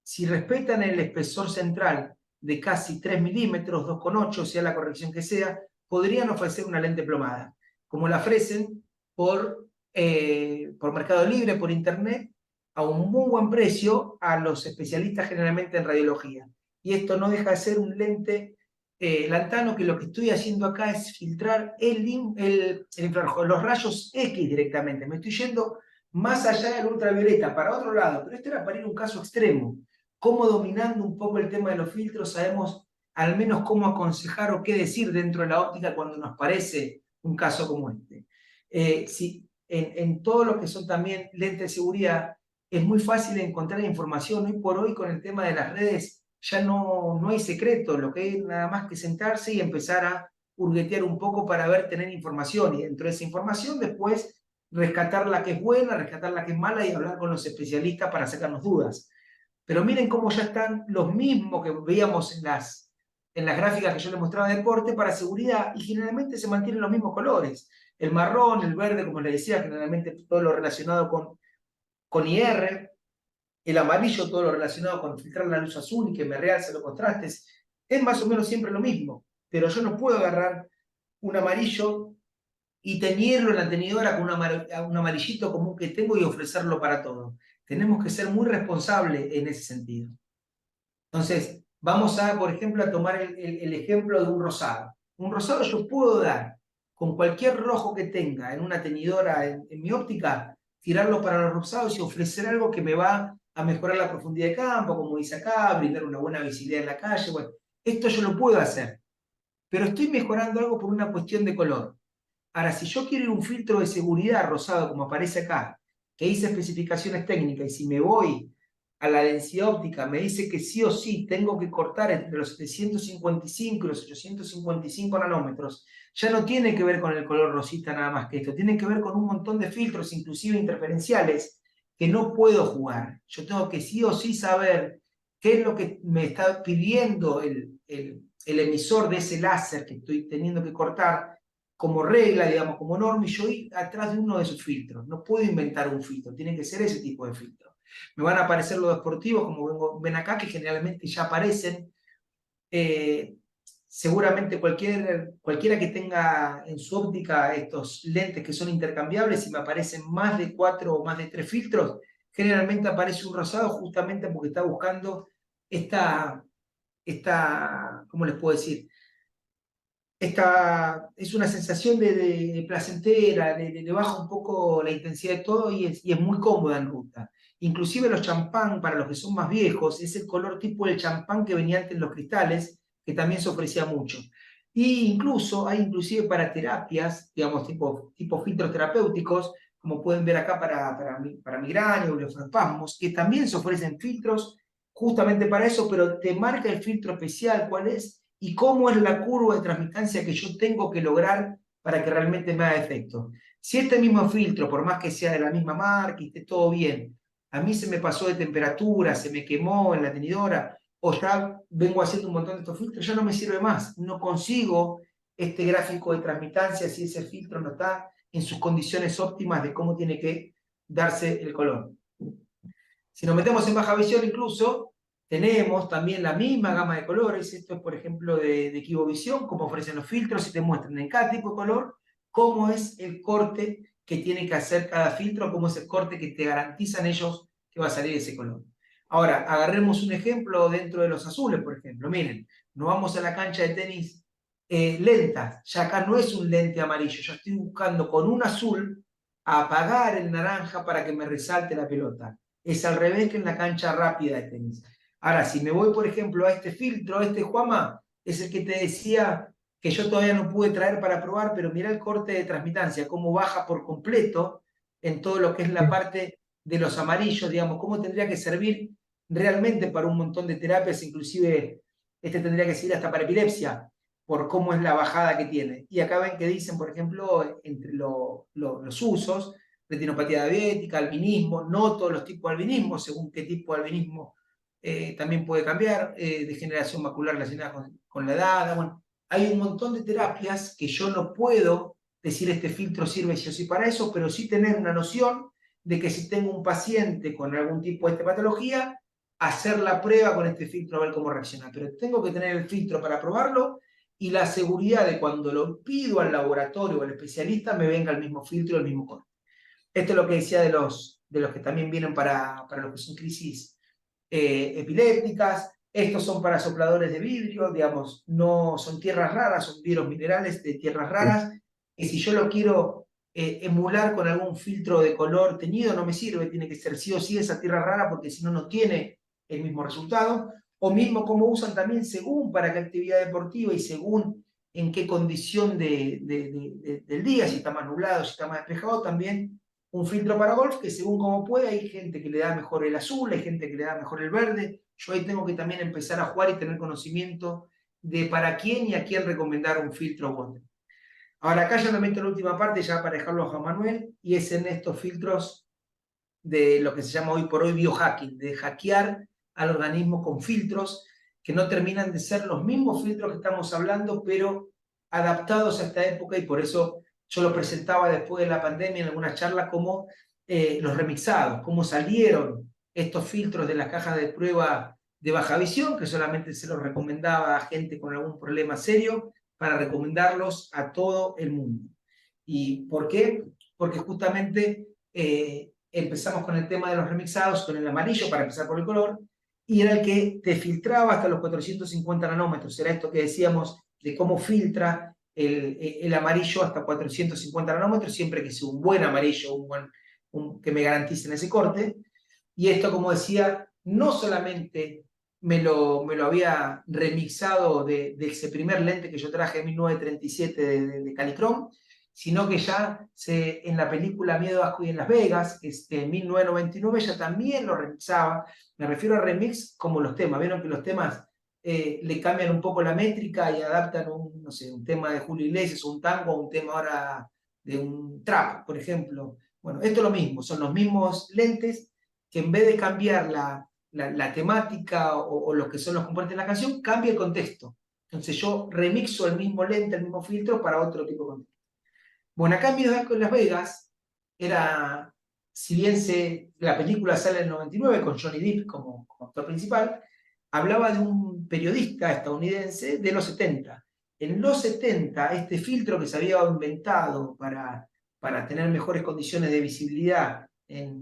si respetan el espesor central de casi 3 milímetros, 2,8, sea la corrección que sea, podrían ofrecer una lente plomada, como la ofrecen por Mercado Libre, por internet, a un muy buen precio a los especialistas generalmente en radiología. Y esto no deja de ser un lente lantano, que lo que estoy haciendo acá es filtrar el infrarrojo, los rayos X directamente. Me estoy yendo más allá del ultravioleta, para otro lado, pero esto era para ir a un caso extremo. Cómo, dominando un poco el tema de los filtros, sabemos al menos cómo aconsejar o qué decir dentro de la óptica cuando nos parece un caso como este. En todo lo que son también lentes de seguridad, es muy fácil encontrar información. Hoy por hoy, con el tema de las redes, ya no hay secreto, lo que hay nada más que sentarse y empezar a hurguetear un poco para tener información, y dentro de esa información después rescatar la que es buena, rescatar la que es mala y hablar con los especialistas para sacarnos dudas. Pero miren cómo ya están los mismos que veíamos en las gráficas que yo les mostraba de deporte para seguridad, y generalmente se mantienen los mismos colores. El marrón, el verde, como les decía, generalmente todo lo relacionado con con IR, el amarillo, todo lo relacionado con filtrar la luz azul y que me realce los contrastes, es más o menos siempre lo mismo, pero yo no puedo agarrar un amarillo y teñirlo en la teñidora con un amarillito común que tengo y ofrecerlo para todo. Tenemos que ser muy responsables en ese sentido. Entonces, vamos a, por ejemplo, a tomar el ejemplo de un rosado. Un rosado yo puedo dar con cualquier rojo que tenga en una teñidora en mi óptica, tirarlo para los rosados y ofrecer algo que me va a mejorar la profundidad de campo, como dice acá, brindar una buena visibilidad en la calle. Bueno, esto yo lo puedo hacer, pero estoy mejorando algo por una cuestión de color. Ahora, si yo quiero ir un filtro de seguridad rosado, como aparece acá, que dice especificaciones técnicas, y si me voy a la densidad óptica, me dice que sí o sí tengo que cortar entre los 755 y los 855 nanómetros, ya no tiene que ver con el color rosita nada más que esto, tiene que ver con un montón de filtros, inclusive interferenciales, que no puedo jugar. Yo tengo que sí o sí saber qué es lo que me está pidiendo el emisor de ese láser que estoy teniendo que cortar, como regla, digamos, como norma, y yo ir atrás de uno de esos filtros. No puedo inventar un filtro, tiene que ser ese tipo de filtro. Me van a aparecer los deportivos, como ven acá, que generalmente ya aparecen. Seguramente cualquiera que tenga en su óptica estos lentes que son intercambiables, si me aparecen más de 4 o más de 3 filtros, generalmente aparece un rosado justamente porque está buscando esta ¿cómo les puedo decir? Es una sensación de placentera, le baja un poco la intensidad de todo y es muy cómoda en ruta. Inclusive los champán, para los que son más viejos, es el color tipo del champán que venía antes en los cristales, que también se ofrecía mucho. Y incluso hay inclusive para terapias, digamos, tipo filtros terapéuticos, como pueden ver acá para migraña o blefarospasmos, que también se ofrecen filtros justamente para eso, pero te marca el filtro especial, cuál es, y cómo es la curva de transmitancia que yo tengo que lograr para que realmente me haga efecto. Si este mismo filtro, por más que sea de la misma marca y esté todo bien, a mí se me pasó de temperatura, se me quemó en la tenidora, o ya vengo haciendo un montón de estos filtros, ya no me sirve más. No consigo este gráfico de transmitancia si ese filtro no está en sus condiciones óptimas de cómo tiene que darse el color. Si nos metemos en baja visión incluso, tenemos también la misma gama de colores. Esto es, por ejemplo, de Equivovisión, cómo ofrecen los filtros y te muestran en cada tipo de color cómo es el corte que tiene que hacer cada filtro, cómo es el corte que te garantizan ellos que va a salir ese color. Ahora, agarremos un ejemplo dentro de los azules, por ejemplo. Miren, nos vamos a la cancha de tenis lenta. Ya acá no es un lente amarillo. Yo estoy buscando con un azul apagar el naranja para que me resalte la pelota. Es al revés que en la cancha rápida de tenis. Ahora, si me voy, por ejemplo, a este filtro, este Juama, es el que te decía que yo todavía no pude traer para probar, pero mira el corte de transmitancia, cómo baja por completo en todo lo que es la parte de los amarillos, digamos, cómo tendría que servir realmente para un montón de terapias, inclusive este tendría que servir hasta para epilepsia, por cómo es la bajada que tiene. Y acá ven que dicen, por ejemplo, entre los usos, retinopatía diabética, albinismo, no todos los tipos de albinismo, según qué tipo de albinismo también puede cambiar, degeneración macular relacionada con la edad. Bueno, hay un montón de terapias que yo no puedo decir este filtro sirve sí o sí para eso, pero sí tener una noción de que si tengo un paciente con algún tipo de patología, hacer la prueba con este filtro a ver cómo reacciona. Pero tengo que tener el filtro para probarlo y la seguridad de cuando lo pido al laboratorio o al especialista me venga el mismo filtro, el mismo corte. Esto es lo que decía de los que también vienen para los que son crisis epilépticas. Estos son para sopladores de vidrio, digamos, no son tierras raras, son vidrios minerales de tierras raras, que si yo lo quiero emular con algún filtro de color teñido no me sirve, tiene que ser sí o sí esa tierra rara porque si no, no tiene el mismo resultado. O mismo como usan también según para qué actividad deportiva y según en qué condición del día, si está más nublado, si está más despejado, también un filtro para golf que según como puede, hay gente que le da mejor el azul, hay gente que le da mejor el verde. Yo ahí tengo que también empezar a jugar y tener conocimiento de para quién y a quién recomendar un filtro u otro. Ahora acá ya me meto en la última parte, ya para dejarlo a Juan Manuel, y es en estos filtros de lo que se llama hoy por hoy biohacking, de hackear al organismo con filtros que no terminan de ser los mismos filtros que estamos hablando, pero adaptados a esta época, y por eso yo lo presentaba después de la pandemia en alguna charla como los remixados, cómo salieron estos filtros de las cajas de prueba de baja visión, que solamente se los recomendaba a gente con algún problema serio, para recomendarlos a todo el mundo. ¿Y por qué? Porque justamente empezamos con el tema de los remixados, con el amarillo, para empezar por el color, y era el que te filtraba hasta los 450 nanómetros. Era esto que decíamos de cómo filtra el amarillo hasta 450 nanómetros, siempre que sea un buen amarillo, que me garanticen ese corte. Y esto, como decía, no solamente me lo había remixado de ese primer lente que yo traje en 1937 de Calichrome, sino que ya en la película Miedo, Asco y en Las Vegas, en 1999, ya también lo remixaba. Me refiero a remix como los temas. Vieron que los temas le cambian un poco la métrica y adaptan no sé, un tema de Julio Iglesias, un tango, un tema ahora de un trap, por ejemplo. Bueno, esto es lo mismo, son los mismos lentes que en vez de cambiar la temática o lo que son los componentes de la canción, cambia el contexto. Entonces yo remixo el mismo lente, el mismo filtro para otro tipo de contexto. Bueno, acá en Miedo, Asco en Las Vegas, si bien la película sale en el 99 con Johnny Depp como actor principal, hablaba de un periodista estadounidense de los 70. En los 70, este filtro que se había inventado para tener mejores condiciones de visibilidad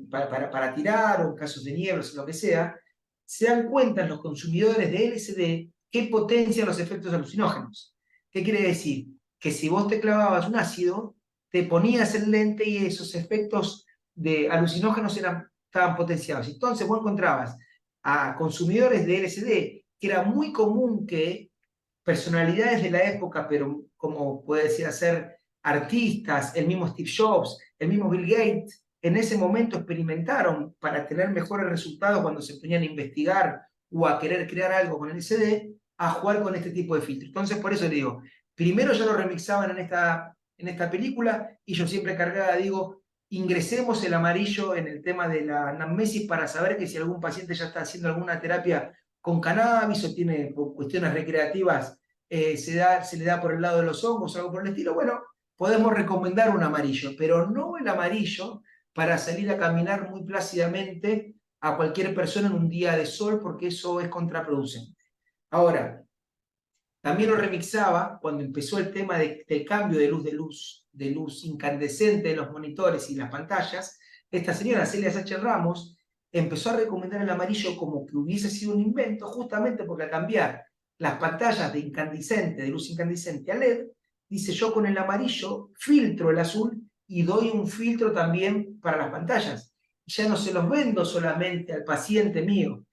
para tirar o en casos de niebla o lo que sea, se dan cuenta los consumidores de LSD que potencian los efectos alucinógenos. ¿Qué quiere decir? Que si vos te clavabas un ácido, te ponías el lente y esos efectos de alucinógenos estaban potenciados. Entonces vos encontrabas a consumidores de LSD, que era muy común que personalidades de la época, pero como puede ser artistas, el mismo Steve Jobs, el mismo Bill Gates, en ese momento experimentaron para tener mejores resultados cuando se ponían a investigar o a querer crear algo con el LSD, a jugar con este tipo de filtro. Entonces, por eso le digo, primero ya lo remixaban en esta película y yo siempre cargaba, digo, ingresemos el amarillo en el tema de la anamnesis para saber que si algún paciente ya está haciendo alguna terapia con cannabis o tiene cuestiones recreativas, se le da por el lado de los hongos o algo por el estilo, bueno, podemos recomendar un amarillo, pero no el amarillo para salir a caminar muy plácidamente a cualquier persona en un día de sol, porque eso es contraproducente. Ahora, también lo remixaba cuando empezó el tema del cambio de luz incandescente en los monitores y las pantallas. Esta señora, Celia Sánchez Ramos, empezó a recomendar el amarillo como que hubiese sido un invento, justamente porque al cambiar las pantallas de luz incandescente a LED, dice yo con el amarillo filtro el azul y doy un filtro también para las pantallas. Ya no se los vendo solamente al paciente mío,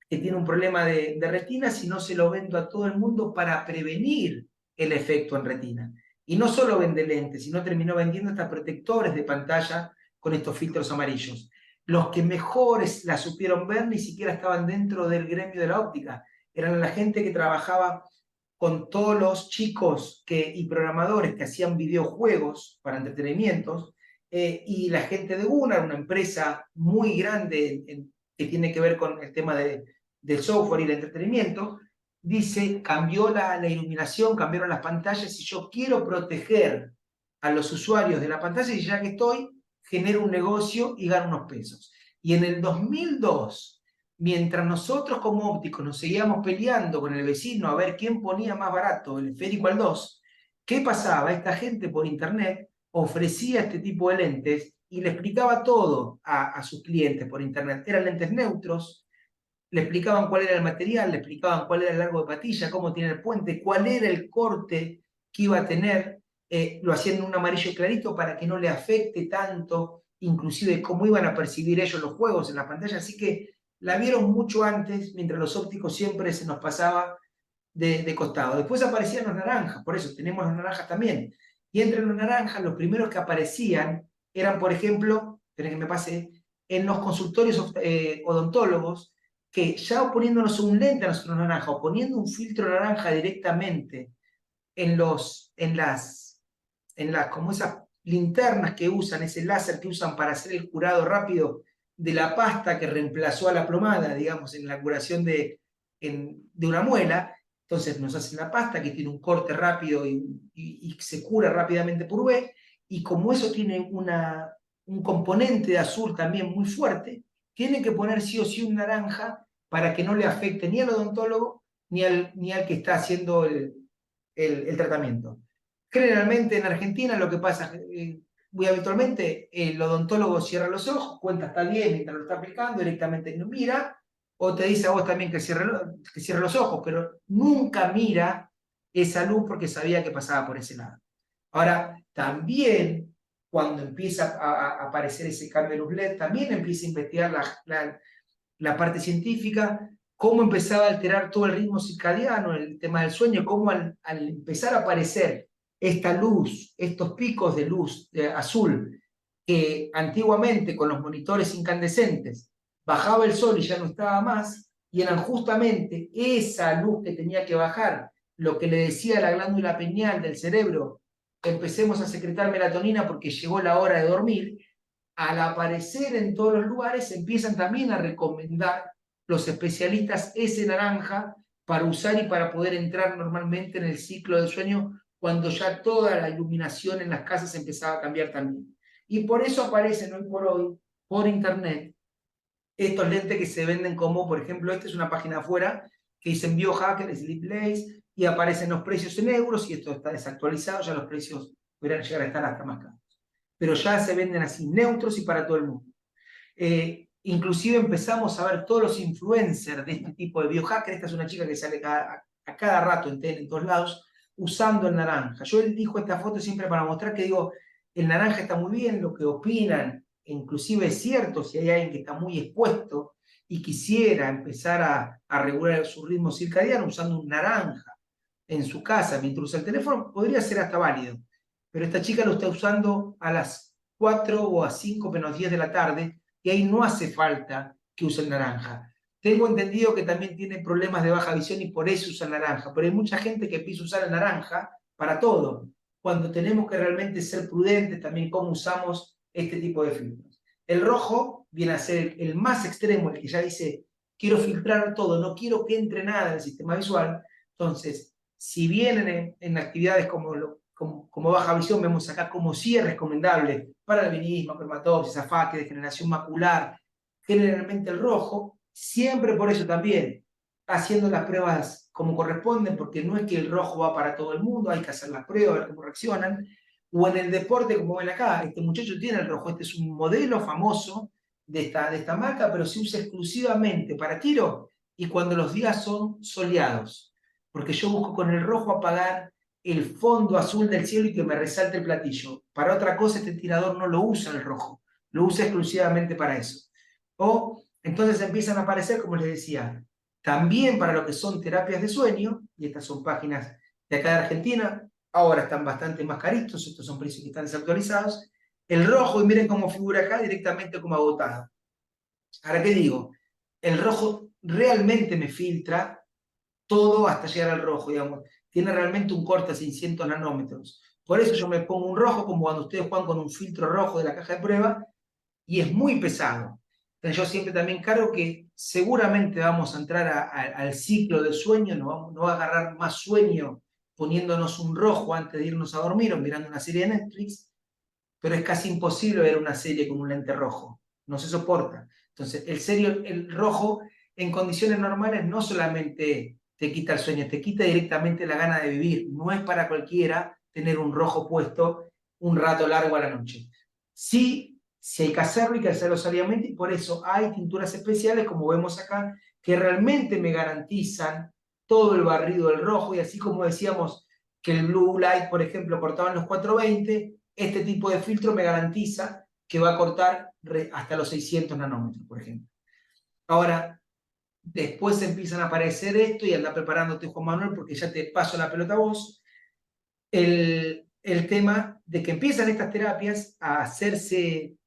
que tiene un problema de retina, sino se lo vendo a todo el mundo para prevenir el efecto en retina. Y no solo vende lentes, sino terminó vendiendo hasta protectores de pantalla con estos filtros amarillos. Los que mejores la supieron ver ni siquiera estaban dentro del gremio de la óptica. Eran la gente que trabajaba con todos los chicos y programadores que hacían videojuegos para entretenimientos, y la gente de Gunnar, una empresa muy grande que tiene que ver con el tema del software y el entretenimiento, dice, cambió la iluminación, cambiaron las pantallas y yo quiero proteger a los usuarios de la pantalla y ya que estoy, genero un negocio y gano unos pesos. Y en el 2002, mientras nosotros como ópticos nos seguíamos peleando con el vecino a ver quién ponía más barato el esférico al 2, ¿qué pasaba? Esta gente por internet ofrecía este tipo de lentes y le explicaba todo a sus clientes por internet. Eran lentes neutros, le explicaban cuál era el material, le explicaban cuál era el largo de patilla, cómo tiene el puente, cuál era el corte que iba a tener, lo hacían en un amarillo clarito para que no le afecte tanto, inclusive cómo iban a percibir ellos los juegos en la pantalla, así que la vieron mucho antes, mientras los ópticos siempre se nos pasaba de costado. Después aparecían los naranjas, por eso tenemos los naranjas también. Y entre los naranjas, los primeros que aparecían eran, por ejemplo, esperen que me pase, en los consultorios odontólogos, que ya poniéndonos un lente a nosotros naranja o poniendo un filtro naranja directamente como esas linternas que usan, ese láser que usan para hacer el curado rápido de la pasta que reemplazó a la plomada, digamos, en la curación de una muela. Entonces nos hacen la pasta que tiene un corte rápido y se cura rápidamente por UV, y como eso tiene un componente de azul también muy fuerte, tiene que poner sí o sí un naranja para que no le afecte ni al odontólogo ni al que está haciendo el tratamiento. Generalmente en Argentina lo que pasa, muy habitualmente, el odontólogo cierra los ojos, cuenta hasta 10 mientras lo está aplicando, directamente no mira, o te dice a vos también que cierre los ojos, pero nunca mira esa luz porque sabía que pasaba por ese lado. Ahora, también cuando empieza a aparecer ese cambio de luz LED, también empieza a investigar la parte científica, cómo empezaba a alterar todo el ritmo circadiano, el tema del sueño, cómo al empezar a aparecer esta luz, estos picos de luz azul, que antiguamente con los monitores incandescentes bajaba el sol y ya no estaba más, y eran justamente esa luz que tenía que bajar, lo que le decía a la glándula pineal del cerebro, empecemos a secretar melatonina porque llegó la hora de dormir. Al aparecer en todos los lugares, empiezan también a recomendar los especialistas ese naranja para usar y para poder entrar normalmente en el ciclo del sueño cuando ya toda la iluminación en las casas empezaba a cambiar también. Y por eso aparecen hoy por hoy, por internet, estos lentes que se venden como, por ejemplo, esta es una página afuera que dicen Biohacker, Sleep Lace, y aparecen los precios en euros, y esto está desactualizado, ya los precios podrían llegar a estar hasta más caros. Pero ya se venden así, neutros y para todo el mundo. Inclusive empezamos a ver todos los influencers de este tipo de biohacker. Esta es una chica que sale a cada rato en todos lados, usando el naranja. Yo elijo esta foto siempre para mostrar que digo, el naranja está muy bien, lo que opinan, inclusive es cierto, si hay alguien que está muy expuesto y quisiera empezar a regular su ritmo circadiano usando un naranja en su casa mientras usa el teléfono, podría ser hasta válido. Pero esta chica lo está usando a las 4 o a 5 menos 10 de la tarde, y ahí no hace falta que use el naranja. Tengo entendido que también tiene problemas de baja visión y por eso usa el naranja, pero hay mucha gente que empieza a usar el naranja para todo, cuando tenemos que realmente ser prudentes también cómo usamos este tipo de filtros. El rojo viene a ser el más extremo, el que ya dice, quiero filtrar todo, no quiero que entre nada en el sistema visual. Entonces, si bien en actividades como baja visión vemos acá como sí es recomendable para albinismo, cromatopsis, afaque, degeneración macular, generalmente el rojo, siempre por eso también haciendo las pruebas como corresponden, porque no es que el rojo va para todo el mundo, hay que hacer las pruebas, ver cómo reaccionan, o en el deporte, como ven acá, este muchacho tiene el rojo, este es un modelo famoso de esta marca, pero se usa exclusivamente para tiro y cuando los días son soleados, porque yo busco con el rojo apagar el fondo azul del cielo y que me resalte el platillo. Para otra cosa este tirador no lo usa el rojo, lo usa exclusivamente para eso. O entonces empiezan a aparecer, como les decía, también para lo que son terapias de sueño, y estas son páginas de acá de Argentina, ahora están bastante más caritos, estos son precios que están desactualizados, el rojo, y miren cómo figura acá directamente como agotado. Ahora, ¿qué digo? El rojo realmente me filtra todo hasta llegar al rojo, digamos. Tiene realmente un corte a 600 nanómetros. Por eso yo me pongo un rojo, como cuando ustedes juegan con un filtro rojo de la caja de prueba, y es muy pesado. Entonces yo siempre también cargo que seguramente vamos a entrar al ciclo del sueño, no va a agarrar más sueño poniéndonos un rojo antes de irnos a dormir o mirando una serie de Netflix, pero es casi imposible ver una serie con un lente rojo, no se soporta. Entonces el rojo en condiciones normales no solamente te quita el sueño, te quita directamente la gana de vivir. No es para cualquiera tener un rojo puesto un rato largo a la noche. Sí, hay que hacerlo y que hacerlo seriamente, y por eso hay tinturas especiales, como vemos acá, que realmente me garantizan todo el barrido del rojo, y así como decíamos que el blue light, por ejemplo, cortaba en los 420, este tipo de filtro me garantiza que va a cortar hasta los 600 nanómetros, por ejemplo. Ahora, después empiezan a aparecer esto, y anda preparándote, Juan Manuel, porque ya te paso la pelota a vos, el tema de que empiezan estas terapias a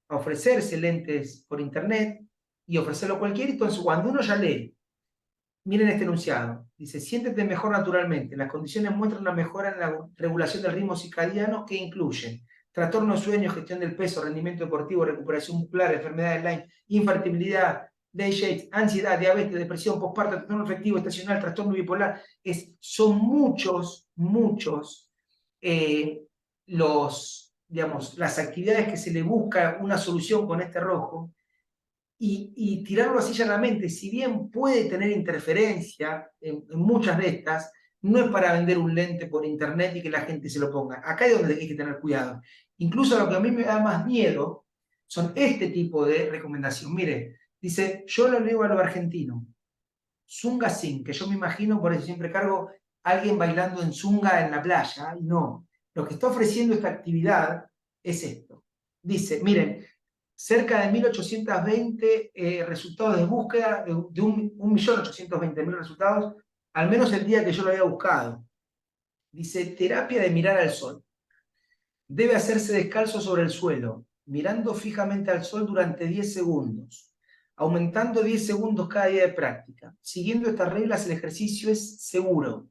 ofrecerse lentes por internet y ofrecerlo a cualquiera. Entonces, cuando uno ya lee, miren este enunciado, dice, siéntete mejor naturalmente, las condiciones muestran una mejora en la regulación del ritmo circadiano que incluyen trastorno de sueño, gestión del peso, rendimiento deportivo, recuperación muscular, enfermedades de Lyme, infertilidad, day shades, ansiedad, diabetes, depresión, postparto, trastorno afectivo, estacional, trastorno bipolar. Son muchos los digamos, las actividades que se le busca una solución con este rojo, y tirarlo así llanamente, si bien puede tener interferencia en muchas de estas, no es para vender un lente por internet y que la gente se lo ponga. Acá es donde hay que tener cuidado. Incluso lo que a mí me da más miedo son este tipo de recomendación. Mire, dice, yo lo leo a lo argentino. Zunga sin, que yo me imagino, por eso siempre cargo a alguien bailando en zunga en la playa, y no. Lo que está ofreciendo esta actividad es esto. Dice, miren, cerca de 1820 resultados de búsqueda, de 1.820.000 resultados, al menos el día que yo lo había buscado. Dice, terapia de mirar al sol. Debe hacerse descalzo sobre el suelo, mirando fijamente al sol durante 10 segundos, aumentando 10 segundos cada día de práctica. Siguiendo estas reglas, el ejercicio es seguro.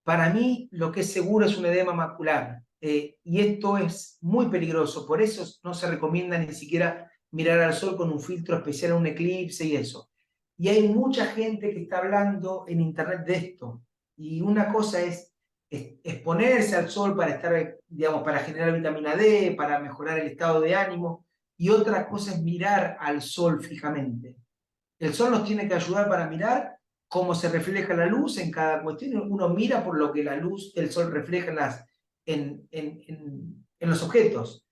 Para mí, lo que es seguro es un edema macular, y esto es muy peligroso, por eso no se recomienda ni siquiera mirar al sol con un filtro especial, un eclipse y eso. Y hay mucha gente que está hablando en internet de esto, y una cosa es exponerse al sol para estar, digamos, para generar vitamina D, para mejorar el estado de ánimo, y otra cosa es mirar al sol fijamente. El sol nos tiene que ayudar para mirar cómo se refleja la luz en cada cuestión. Uno mira por lo que la luz del sol refleja en los objetos,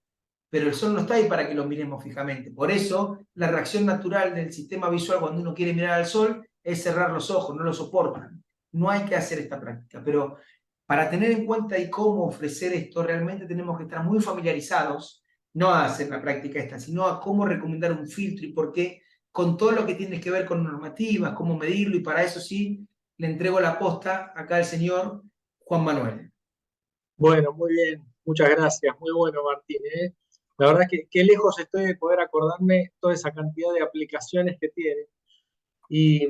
pero el sol no está ahí para que lo miremos fijamente. Por eso, la reacción natural del sistema visual cuando uno quiere mirar al sol es cerrar los ojos, no lo soportan. No hay que hacer esta práctica, pero para tener en cuenta y cómo ofrecer esto, realmente tenemos que estar muy familiarizados, no a hacer la práctica esta, sino a cómo recomendar un filtro y por qué, con todo lo que tiene que ver con normativas, cómo medirlo, y para eso sí le entrego la posta acá al señor Juan Manuel. Bueno, muy bien, muchas gracias, muy bueno Martín, ¿eh? La verdad que qué lejos estoy de poder acordarme toda esa cantidad de aplicaciones que tiene. Y,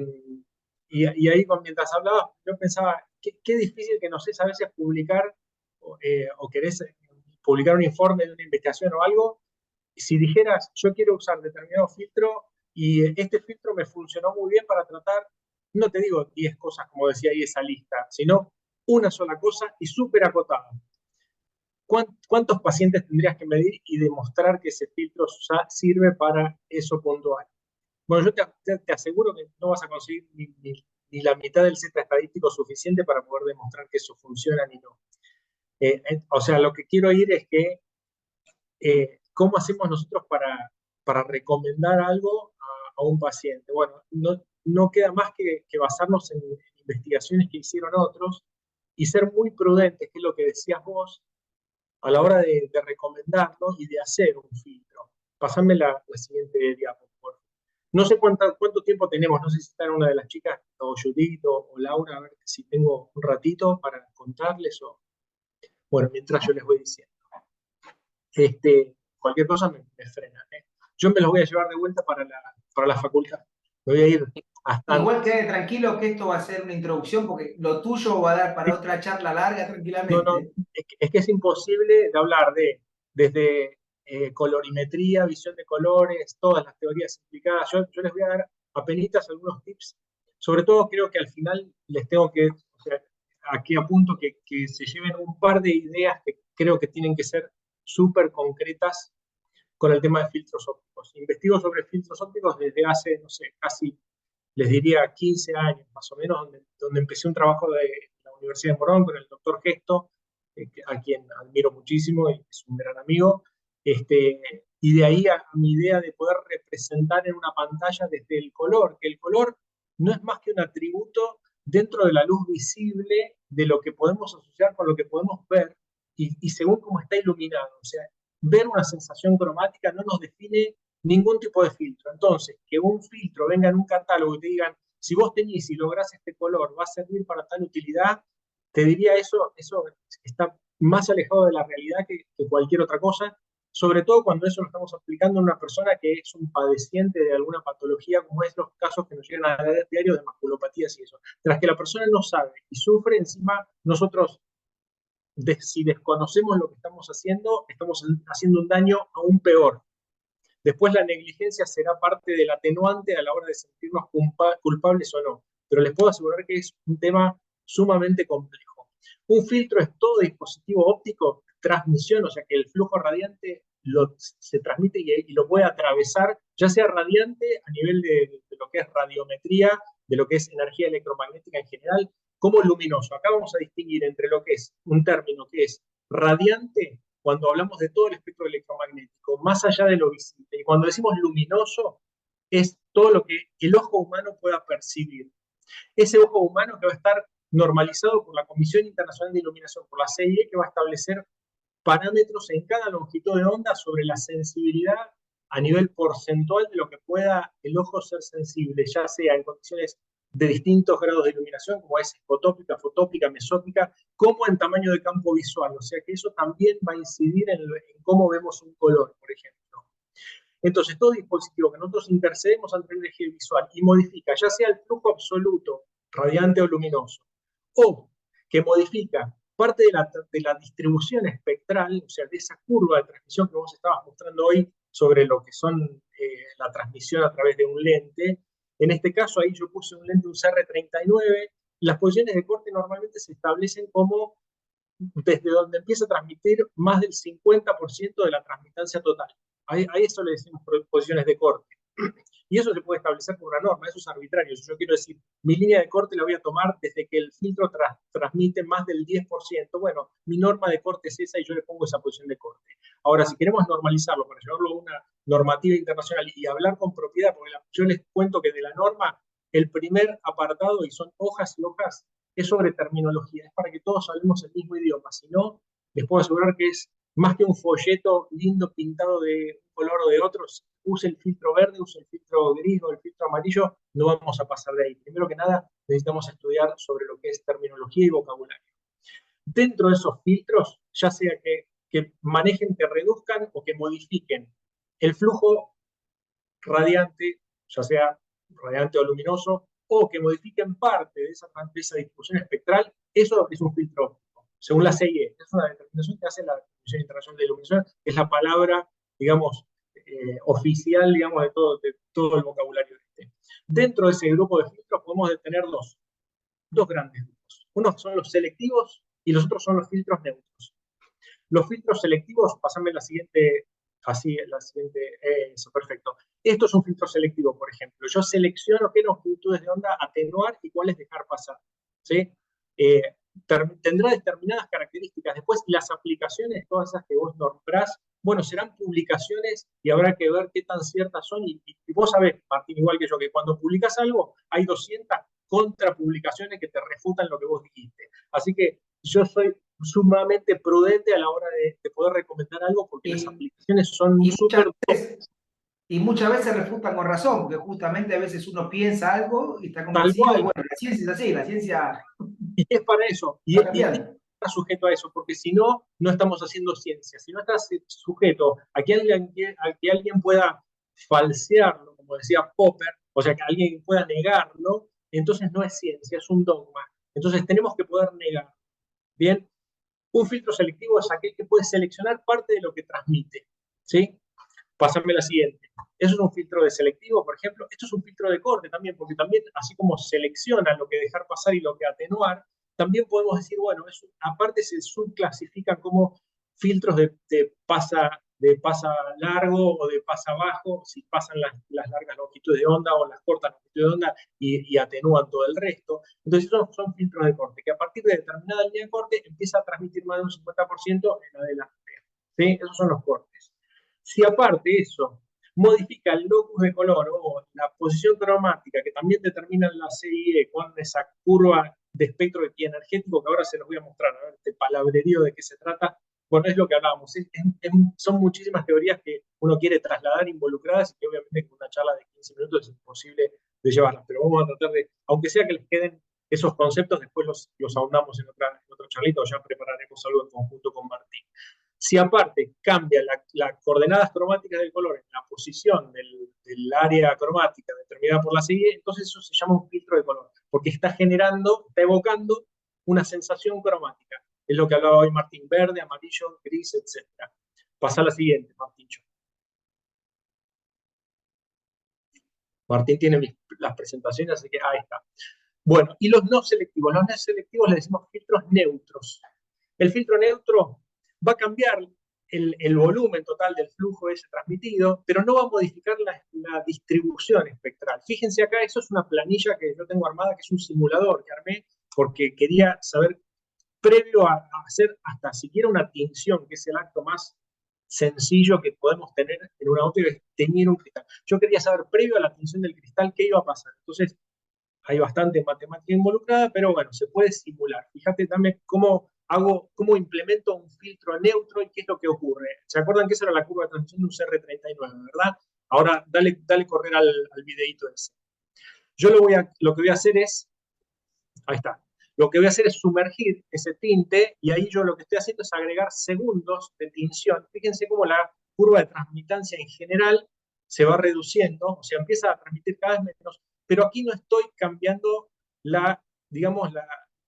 y ahí mientras hablabas, yo pensaba, qué difícil que nos es a veces publicar o querés publicar un informe de una investigación o algo, y si dijeras, yo quiero usar determinado filtro y este filtro me funcionó muy bien para tratar, no te digo 10 cosas como decía ahí esa lista, sino una sola cosa y súper acotada. ¿Cuántos pacientes tendrías que medir y demostrar que ese filtro sirve para eso puntual? Bueno, yo te aseguro que no vas a conseguir ni la mitad del Z estadístico suficiente para poder demostrar que eso funciona ni no. O sea, lo que quiero ir es que ¿cómo hacemos nosotros para recomendar algo a un paciente? Bueno, no queda más que basarnos en investigaciones que hicieron otros y ser muy prudentes, que es lo que decías vos, a la hora de recomendarlo y de hacer un filtro. Pasame la siguiente diapo, por favor. No sé cuánto tiempo tenemos, no sé si está una de las chicas, o Judith o Laura, a ver si tengo un ratito para contarles. Bueno, mientras yo les voy diciendo. Cualquier cosa me frena. Yo me los voy a llevar de vuelta para la facultad. Me voy a ir hasta Igual antes. quede tranquilo que esto va a ser una introducción, porque lo tuyo va a dar para otra charla larga No, tranquilamente. es que es imposible de hablar desde colorimetría, visión de colores, todas las teorías implicadas. Yo les voy a dar apenas algunos tips. Sobre todo creo que al final les tengo que, o sea, aquí apunto que se lleven un par de ideas que creo que tienen que ser súper concretas con el tema de filtros ópticos. Investigo sobre filtros ópticos desde hace, no sé, casi, les diría 15 años más o menos, donde empecé un trabajo de la Universidad de Morón con el doctor Gesto, a quien admiro muchísimo y es un gran amigo, y de ahí a mi idea de poder representar en una pantalla desde el color, que el color no es más que un atributo dentro de la luz visible de lo que podemos asociar con lo que podemos ver y según cómo está iluminado. O sea, ver una sensación cromática no nos define ningún tipo de filtro. Entonces, que un filtro venga en un catálogo y te digan, si vos tenés y lográs este color, va a servir para tal utilidad, te diría eso está más alejado de la realidad que cualquier otra cosa, sobre todo cuando eso lo estamos aplicando en una persona que es un padeciente de alguna patología, como es los casos que nos llegan a diario de maculopatías y eso. Tras que la persona no sabe y sufre, encima nosotros si desconocemos lo que estamos haciendo un daño aún peor. Después la negligencia será parte del atenuante a la hora de sentirnos culpables o no, pero les puedo asegurar que es un tema sumamente complejo. Un filtro es todo dispositivo óptico transmisión, o sea que el flujo radiante se transmite y lo puede atravesar, ya sea radiante a nivel de lo que es radiometría, de lo que es energía electromagnética en general, como luminoso. Acá vamos a distinguir entre lo que es un término que es radiante, cuando hablamos de todo el espectro electromagnético, más allá de lo visible. Y cuando decimos luminoso, es todo lo que el ojo humano pueda percibir. Ese ojo humano que va a estar normalizado por la Comisión Internacional de Iluminación, por la CIE, que va a establecer parámetros en cada longitud de onda sobre la sensibilidad a nivel porcentual de lo que pueda el ojo ser sensible, ya sea en condiciones de distintos grados de iluminación, como es fotópica, fotópica, mesópica, como en tamaño de campo visual. O sea que eso también va a incidir en cómo vemos un color, por ejemplo. Entonces, todo dispositivo que nosotros intercedemos ante la energía visual y modifica, ya sea el flujo absoluto, radiante o luminoso, o que modifica parte de la distribución espectral, o sea, de esa curva de transmisión que vos estabas mostrando hoy sobre lo que son la transmisión a través de un lente. En este caso, ahí yo puse un lente, un CR39. Las posiciones de corte normalmente se establecen como desde donde empieza a transmitir más del 50% de la transmitancia total. A eso le decimos posiciones de corte. Y eso se puede establecer por una norma, eso es arbitrario. Si yo quiero decir, mi línea de corte la voy a tomar desde que el filtro transmite más del 10%. Bueno, mi norma de corte es esa y yo le pongo esa posición de corte. Ahora, si queremos normalizarlo para llevarlo a una normativa internacional y hablar con propiedad, porque yo les cuento que de la norma, el primer apartado, y son hojas y hojas, es sobre terminología, es para que todos hablemos el mismo idioma. Si no, les puedo asegurar que es más que un folleto lindo pintado de un color o de otros. Use el filtro verde, use el filtro gris o el filtro amarillo, no vamos a pasar de ahí. Primero que nada, necesitamos estudiar sobre lo que es terminología y vocabulario. Dentro de esos filtros, ya sea que manejen, que reduzcan o que modifiquen el flujo radiante, ya sea radiante o luminoso, o que modifiquen parte de esa distribución espectral, eso es un filtro óptico, según la CIE. Es una determinación que hace la Comisión Internacional de Iluminación, que es la palabra, digamos, oficial, digamos, de todo el vocabulario este. Dentro de ese grupo de filtros podemos tener dos grandes grupos. Unos son los selectivos y los otros son los filtros neutros. Los filtros selectivos, pasame la siguiente, eso, perfecto. Esto es un filtro selectivo, por ejemplo. Yo selecciono qué longitudes de onda atenuar y cuáles dejar pasar. ¿Sí? Tendrá determinadas características. Después, las aplicaciones, todas esas que vos nombrás, bueno, serán publicaciones y habrá que ver qué tan ciertas son. Y vos sabés, Martín, igual que yo, que cuando publicas algo, hay 200 contrapublicaciones que te refutan lo que vos dijiste. Así que yo soy sumamente prudente a la hora de poder recomendar algo porque las aplicaciones son súper... Y muchas veces refutan con razón, porque justamente a veces uno piensa algo y está convencido, y bueno, la ciencia es así, la ciencia... Y es para eso, y está sujeto a eso, porque si no, no estamos haciendo ciencia. Si no estás sujeto a que alguien pueda falsearlo, como decía Popper, o sea, que alguien pueda negarlo, entonces no es ciencia, es un dogma. Entonces tenemos que poder negar. Bien, un filtro selectivo es aquel que puede seleccionar parte de lo que transmite. ¿Sí? Pásame la siguiente. Eso es un filtro de selectivo, por ejemplo. Esto es un filtro de corte también, porque también, así como selecciona lo que dejar pasar y lo que atenuar, también podemos decir, bueno, aparte se subclasifican como filtros de pasa largo o de pasa bajo, si pasan las largas longitudes de onda o las cortas longitudes de onda y atenúan todo el resto. Entonces, esos son filtros de corte, que a partir de determinada línea de corte empieza a transmitir más de un 50% en adelante. ¿Sí? Esos son los cortes. Si aparte eso modifica el locus de color o la posición cromática, que también determina la CIE con esa curva de espectro energético, que ahora se los voy a mostrar, a ver, este palabrerío de qué se trata, bueno, es lo que hablábamos. Son muchísimas teorías que uno quiere trasladar involucradas y que obviamente con una charla de 15 minutos es imposible de llevarlas, pero vamos a tratar de, aunque sea que les queden esos conceptos, después los ahondamos en otra charlita o ya prepararemos algo en conjunto con Martín. Si aparte cambia las coordenadas cromáticas del color en la posición del área cromática determinada por la CIE, entonces eso se llama un filtro de color, porque está evocando una sensación cromática. Es lo que hablaba hoy Martín, verde, amarillo, gris, etc. Pasa a la siguiente, Martín. Martín tiene las presentaciones, así que ahí está. Bueno, y los no selectivos. Los no selectivos le decimos filtros neutros. El filtro neutro Va a cambiar el volumen total del flujo ese transmitido, pero no va a modificar la distribución espectral. Fíjense acá, eso es una planilla que yo tengo armada, que es un simulador que armé, porque quería saber, previo a hacer hasta siquiera una tinción, que es el acto más sencillo que podemos tener en una óptica, es teñir un cristal. Yo quería saber, previo a la tinción del cristal, qué iba a pasar. Entonces, hay bastante matemática involucrada, pero bueno, se puede simular. Fíjate también cómo implemento un filtro neutro y qué es lo que ocurre. ¿Se acuerdan que esa era la curva de transmisión de un CR39, verdad? Ahora, dale correr al videito ese. Yo lo que voy a hacer es, ahí está, lo que voy a hacer es sumergir ese tinte y ahí yo lo que estoy haciendo es agregar segundos de tinción. Fíjense cómo la curva de transmitancia en general se va reduciendo, o sea, empieza a transmitir cada vez menos, pero aquí no estoy cambiando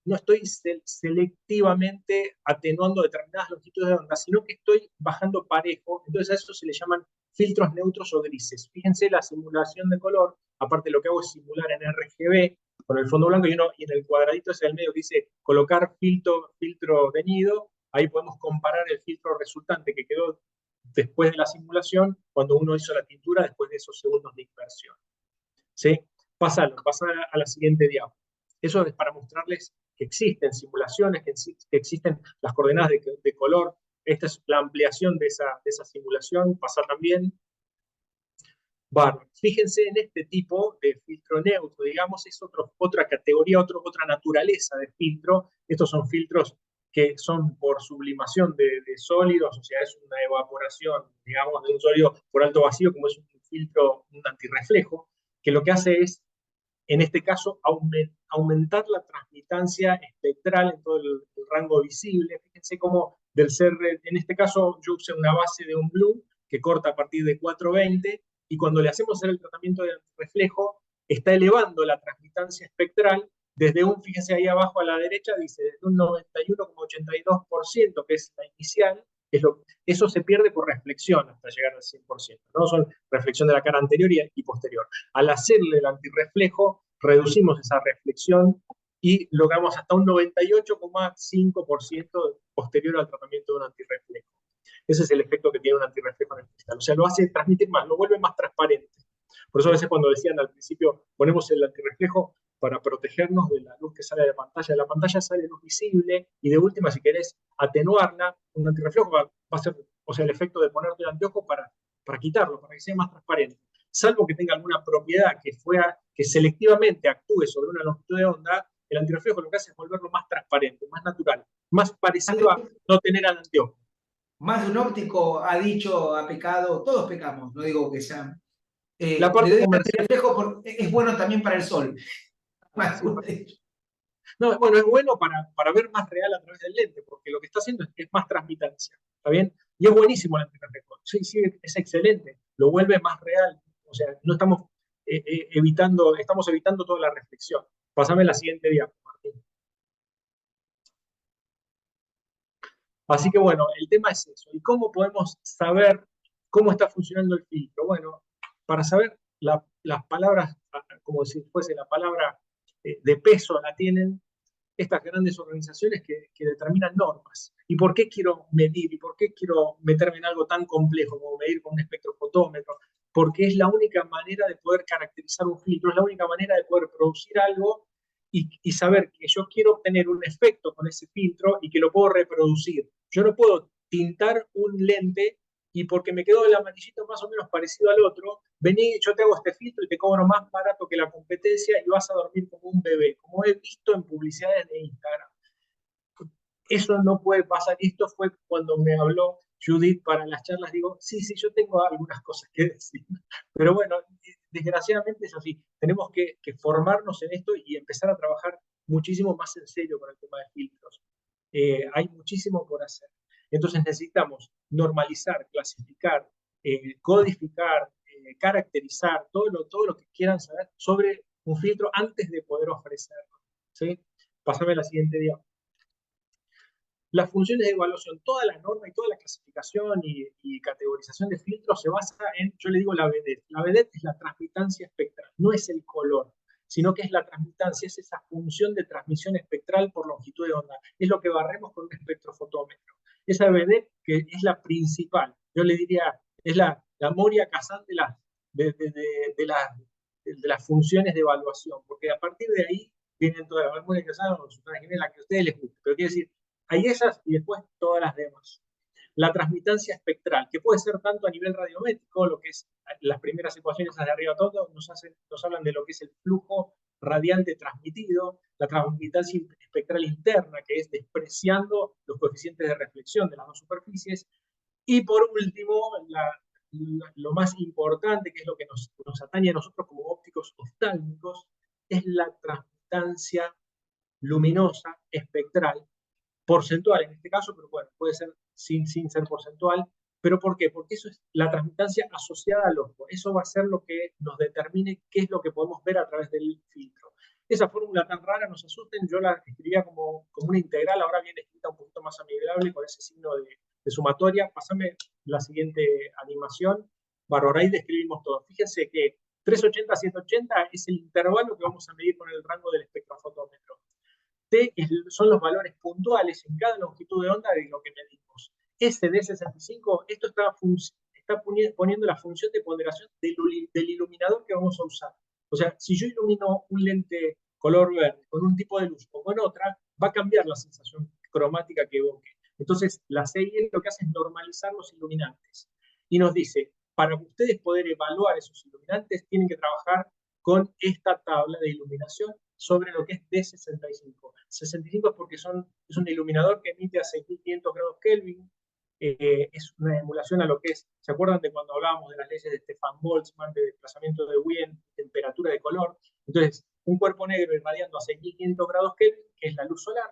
no estoy selectivamente atenuando determinadas longitudes de onda, sino que estoy bajando parejo, entonces a eso se le llaman filtros neutros o grises. Fíjense la simulación de color, aparte lo que hago es simular en RGB, con el fondo blanco y en el cuadradito ese del medio que dice colocar filtro teñido, ahí podemos comparar el filtro resultante que quedó después de la simulación, cuando uno hizo la tintura después de esos segundos de inversión. ¿Sí? Pasar a la siguiente diapositiva. Eso es para mostrarles que existen simulaciones, que existen las coordenadas de color. Esta es la ampliación de esa simulación. Pasa también. Bárbaro. Fíjense en este tipo de filtro neutro, digamos, es otra categoría, otra naturaleza de filtro. Estos son filtros que son por sublimación de sólidos, o sea, es una evaporación, digamos, de un sólido por alto vacío, como es un filtro, un antirreflejo, que lo que hace es, en este caso, aumentar la transmitancia espectral en todo el rango visible. Fíjense cómo en este caso yo usé una base de un blue que corta a partir de 420, y cuando le hacemos el tratamiento de reflejo, está elevando la transmitancia espectral desde fíjense ahí abajo a la derecha, dice desde un 91,82%, que es la inicial, eso se pierde por reflexión hasta llegar al 100%, ¿no? Son reflexión de la cara anterior y posterior. Al hacerle el antirreflejo, reducimos esa reflexión y logramos hasta un 98,5% posterior al tratamiento de un antirreflejo. Ese es el efecto que tiene un antirreflejo en el cristal. O sea, lo hace transmitir más, lo vuelve más transparente. Por eso a veces cuando decían al principio, ponemos el antirreflejo para protegernos de la luz que sale de la pantalla sale luz visible, y de última, si querés atenuarla, un antirreflejo va a ser, o sea, el efecto de ponerte el anteojo para quitarlo, para que sea más transparente. Salvo que tenga alguna propiedad que selectivamente actúe sobre una longitud de onda, el antirreflejo lo que hace es volverlo más transparente, más natural, más parecido a no tener al anteojo. Más de un óptico ha dicho, ha pecado, todos pecamos, no digo que sean. La parte le doy comercial reflejo es bueno también para el sol. No, bueno, es bueno para ver más real a través del lente, porque lo que está haciendo es más transmitancia, ¿está bien? Y es buenísimo el antirreflejo. Sí, es excelente, lo vuelve más real, o sea, no estamos estamos evitando toda la reflexión. Pásame la siguiente diapositiva, Martín. Así que bueno, el tema es eso. ¿Y cómo podemos saber cómo está funcionando el filtro? Bueno, para saber las palabras, como si fuese la palabra de peso, la tienen estas grandes organizaciones que determinan normas. ¿Y por qué quiero medir? ¿Y por qué quiero meterme en algo tan complejo como medir con un espectrofotómetro? Porque es la única manera de poder caracterizar un filtro, es la única manera de poder producir algo y saber que yo quiero obtener un efecto con ese filtro y que lo puedo reproducir. Yo no puedo tintar un lente y porque me quedó el amarillito más o menos parecido al otro, vení, yo te hago este filtro y te cobro más barato que la competencia y vas a dormir como un bebé, como he visto en publicidades de Instagram. Eso no puede pasar. Y esto fue cuando me habló Judith para las charlas. Digo, sí, yo tengo algunas cosas que decir. Pero bueno, desgraciadamente es así. Tenemos que formarnos en esto y empezar a trabajar muchísimo más en serio con el tema de filtros. Hay muchísimo por hacer. Entonces necesitamos normalizar, clasificar, codificar, caracterizar, todo lo que quieran saber sobre un filtro antes de poder ofrecerlo. ¿Sí? Pásame la siguiente diapositiva. Las funciones de evaluación, toda la norma y toda la clasificación y categorización de filtros se basa en, yo le digo la vedette. La vedette es la transmitancia espectral, no es el color. sino que es la transmitancia, es esa función de transmisión espectral por longitud de onda. Es lo que barremos con un espectrofotómetro. Esa BD que es la principal, yo le diría, es la Moria Kazan de las funciones de evaluación, porque a partir de ahí vienen todas las Moria Kazan o la que a ustedes les guste, pero quiere decir, hay esas y después todas las demás. La transmitancia espectral, que puede ser tanto a nivel radiométrico, lo que es las primeras ecuaciones de arriba todo, nos hablan de lo que es el flujo radiante transmitido, la transmitancia espectral interna, que es despreciando los coeficientes de reflexión de las dos superficies, y por último, lo más importante, que es lo que nos atañe a nosotros como ópticos oftálmicos, es la transmitancia luminosa espectral, porcentual en este caso, pero bueno, puede ser sin ser porcentual. ¿Pero por qué? Porque eso es la transmitancia asociada al ojo. Eso va a ser lo que nos determine qué es lo que podemos ver a través del filtro. Esa fórmula tan rara, no se asusten, yo la escribía como una integral, ahora viene escrita un poquito más amigable con ese signo de sumatoria. Pásame la siguiente animación. Bárbaro, ahí describimos todo. Fíjense que 380 a 780 es el intervalo que vamos a medir con el rango del espectrofotómetro. T son los valores puntuales en cada longitud de onda de lo que medimos. S de 65, esto está poniendo la función de ponderación del iluminador que vamos a usar. O sea, si yo ilumino un lente color verde con un tipo de luz o con otra, va a cambiar la sensación cromática que evoque. Entonces, la serie lo que hace es normalizar los iluminantes. Y nos dice, para ustedes poder evaluar esos iluminantes, tienen que trabajar con esta tabla de iluminación sobre lo que es D65. 65 es porque es un iluminador que emite a 6500 grados Kelvin. Es una emulación a lo que es, ¿se acuerdan de cuando hablábamos de las leyes de Stefan Boltzmann, de desplazamiento de Wien, temperatura de color? Entonces, un cuerpo negro irradiando a 6500 grados Kelvin, que es la luz solar.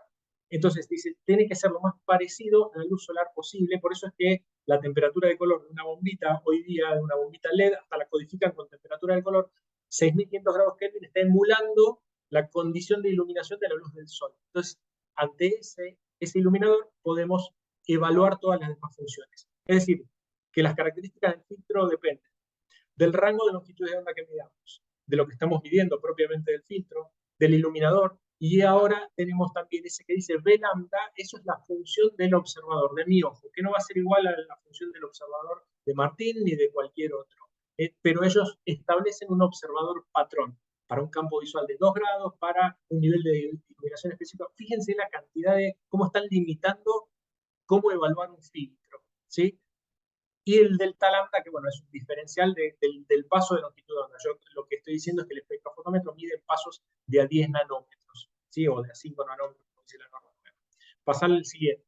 Entonces, dice, tiene que ser lo más parecido a la luz solar posible. Por eso es que la temperatura de color de una bombita, hoy día de una bombita LED, hasta la codifican con temperatura de color, 6500 grados Kelvin está emulando la condición de iluminación de la luz del sol. Entonces, ante ese iluminador podemos evaluar todas las demás funciones. Es decir, que las características del filtro dependen del rango de longitud de onda que midamos, de lo que estamos midiendo propiamente del filtro, del iluminador, y ahora tenemos también ese que dice B lambda, eso es la función del observador, de mi ojo, que no va a ser igual a la función del observador de Martín ni de cualquier otro. Pero ellos establecen un observador patrón para un campo visual de 2 grados, para un nivel de iluminación específico. Fíjense la cantidad de cómo están limitando cómo evaluar un filtro, ¿sí? Y el delta lambda, que bueno, es un diferencial del paso de longitud de onda. Yo lo que estoy diciendo es que el espectrofotómetro mide pasos de a 10 nanómetros, ¿sí? O de a 5 nanómetros, como dice la norma. Pasar al siguiente.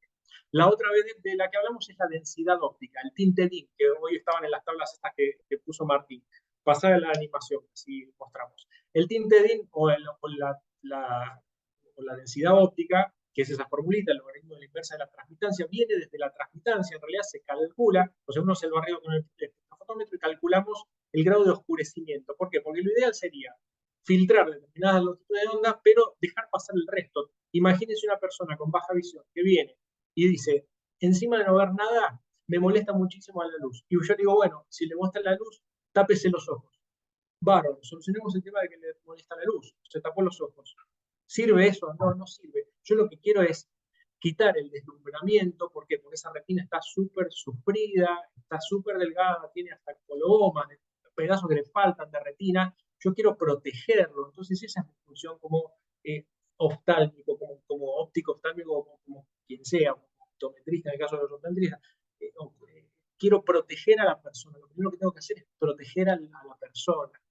La otra vez de la que hablamos es la densidad óptica, el tinte DIN, que hoy estaban en las tablas estas que puso Martín. Pasar a la animación, así mostramos. El tinte DIN o la densidad óptica, que es esa formulita, el logaritmo de la inversa de la transmitancia, viene desde la transmitancia, en realidad se calcula, o sea, uno se lo arregla con el espectrofotómetro y calculamos el grado de oscurecimiento. ¿Por qué? Porque lo ideal sería filtrar determinadas longitudes de onda, pero dejar pasar el resto. Imagínense una persona con baja visión que viene y dice, encima de no ver nada, me molesta muchísimo la luz. Y yo digo, bueno, si le muestra la luz, tápese los ojos. Bárbaro, solucionemos el tema de que le molesta la luz, se tapó los ojos. ¿Sirve eso? No, no sirve. Yo lo que quiero es quitar el deslumbramiento, ¿por qué? Porque esa retina está súper sufrida, está súper delgada, tiene hasta colomas, pedazos que le faltan de retina. Yo quiero protegerlo, entonces esa es mi función como oftálmico, como óptico oftálmico, como quien sea, como optometrista en el caso de los optometristas. Quiero proteger a la persona. Lo primero que tengo que hacer es proteger a la persona.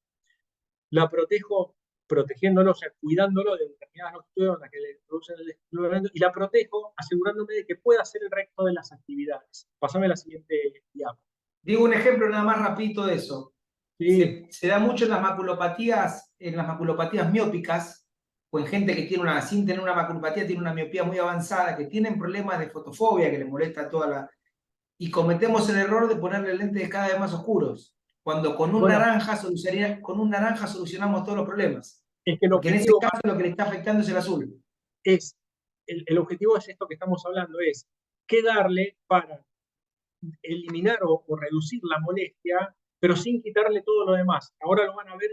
La protejo protegiéndolo, o sea, cuidándolo de determinadas longitudes de onda que le producen el desdoblamiento, y la protejo asegurándome de que pueda hacer el resto de las actividades. Pásame la siguiente diapo. Digo un ejemplo nada más rapidito de eso. Sí. Se da mucho en las maculopatías miópicas, o en gente que tiene sin tener una maculopatía, tiene una miopía muy avanzada, que tienen problemas de fotofobia, que les molesta toda la... Y cometemos el error de ponerle lentes cada vez más oscuros, cuando con un naranja solucionamos todos los problemas. Es que porque en ese caso lo que le está afectando es el azul. El objetivo es esto que estamos hablando, es qué darle para eliminar o reducir la molestia pero sin quitarle todo lo demás. Ahora lo van a ver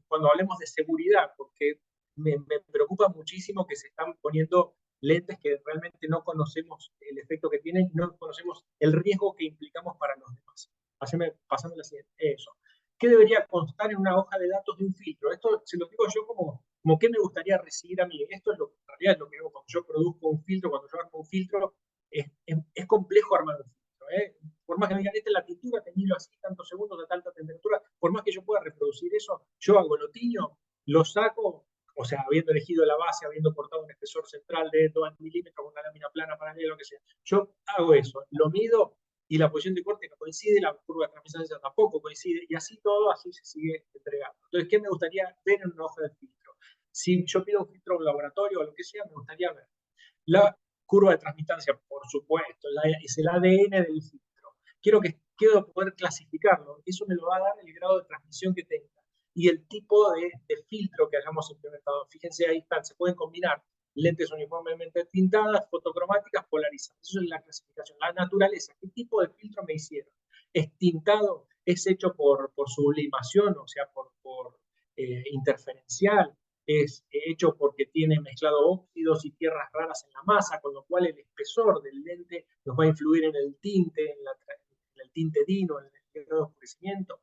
cuando hablemos de seguridad, porque me preocupa muchísimo que se están poniendo lentes que realmente no conocemos el efecto que tienen, no conocemos el riesgo que implicamos para los demás. Pasame la siguiente. Eso. ¿Qué debería constar en una hoja de datos de un filtro? Esto se lo digo yo como qué me gustaría recibir a mí. Esto es en realidad es lo que hago cuando yo produzco un filtro, cuando yo armo un filtro, es complejo armar un filtro. Por más que me digan, esta es la tintura, teñilo así, tantos segundos, a tanta temperatura, por más que yo pueda reproducir eso, yo hago lo tiño, lo saco, o sea, habiendo elegido la base, habiendo cortado un espesor central de 2 milímetros con una lámina plana paralela, lo que sea. Yo hago eso, lo mido y la posición de corte no coincide, la curva de transmisión tampoco coincide, y así todo, así se sigue entregando. Entonces, ¿qué me gustaría ver en una hoja de filtro? Si yo pido un filtro en laboratorio o lo que sea, me gustaría ver la curva de transmitancia, por supuesto, es el ADN del filtro. Quiero poder clasificarlo, eso me lo va a dar el grado de transmisión que tenga y el tipo de filtro que hayamos implementado. Fíjense, ahí están, se pueden combinar lentes uniformemente tintadas, fotocromáticas, polarizadas. Eso es la clasificación. La naturaleza, ¿qué tipo de filtro me hicieron? ¿Es tintado? ¿Es hecho por sublimación, o sea, por interferencial? Es hecho porque tiene mezclado óxidos y tierras raras en la masa, con lo cual el espesor del lente nos va a influir en el tinte, en el tinte DINO, en el grado de oscurecimiento.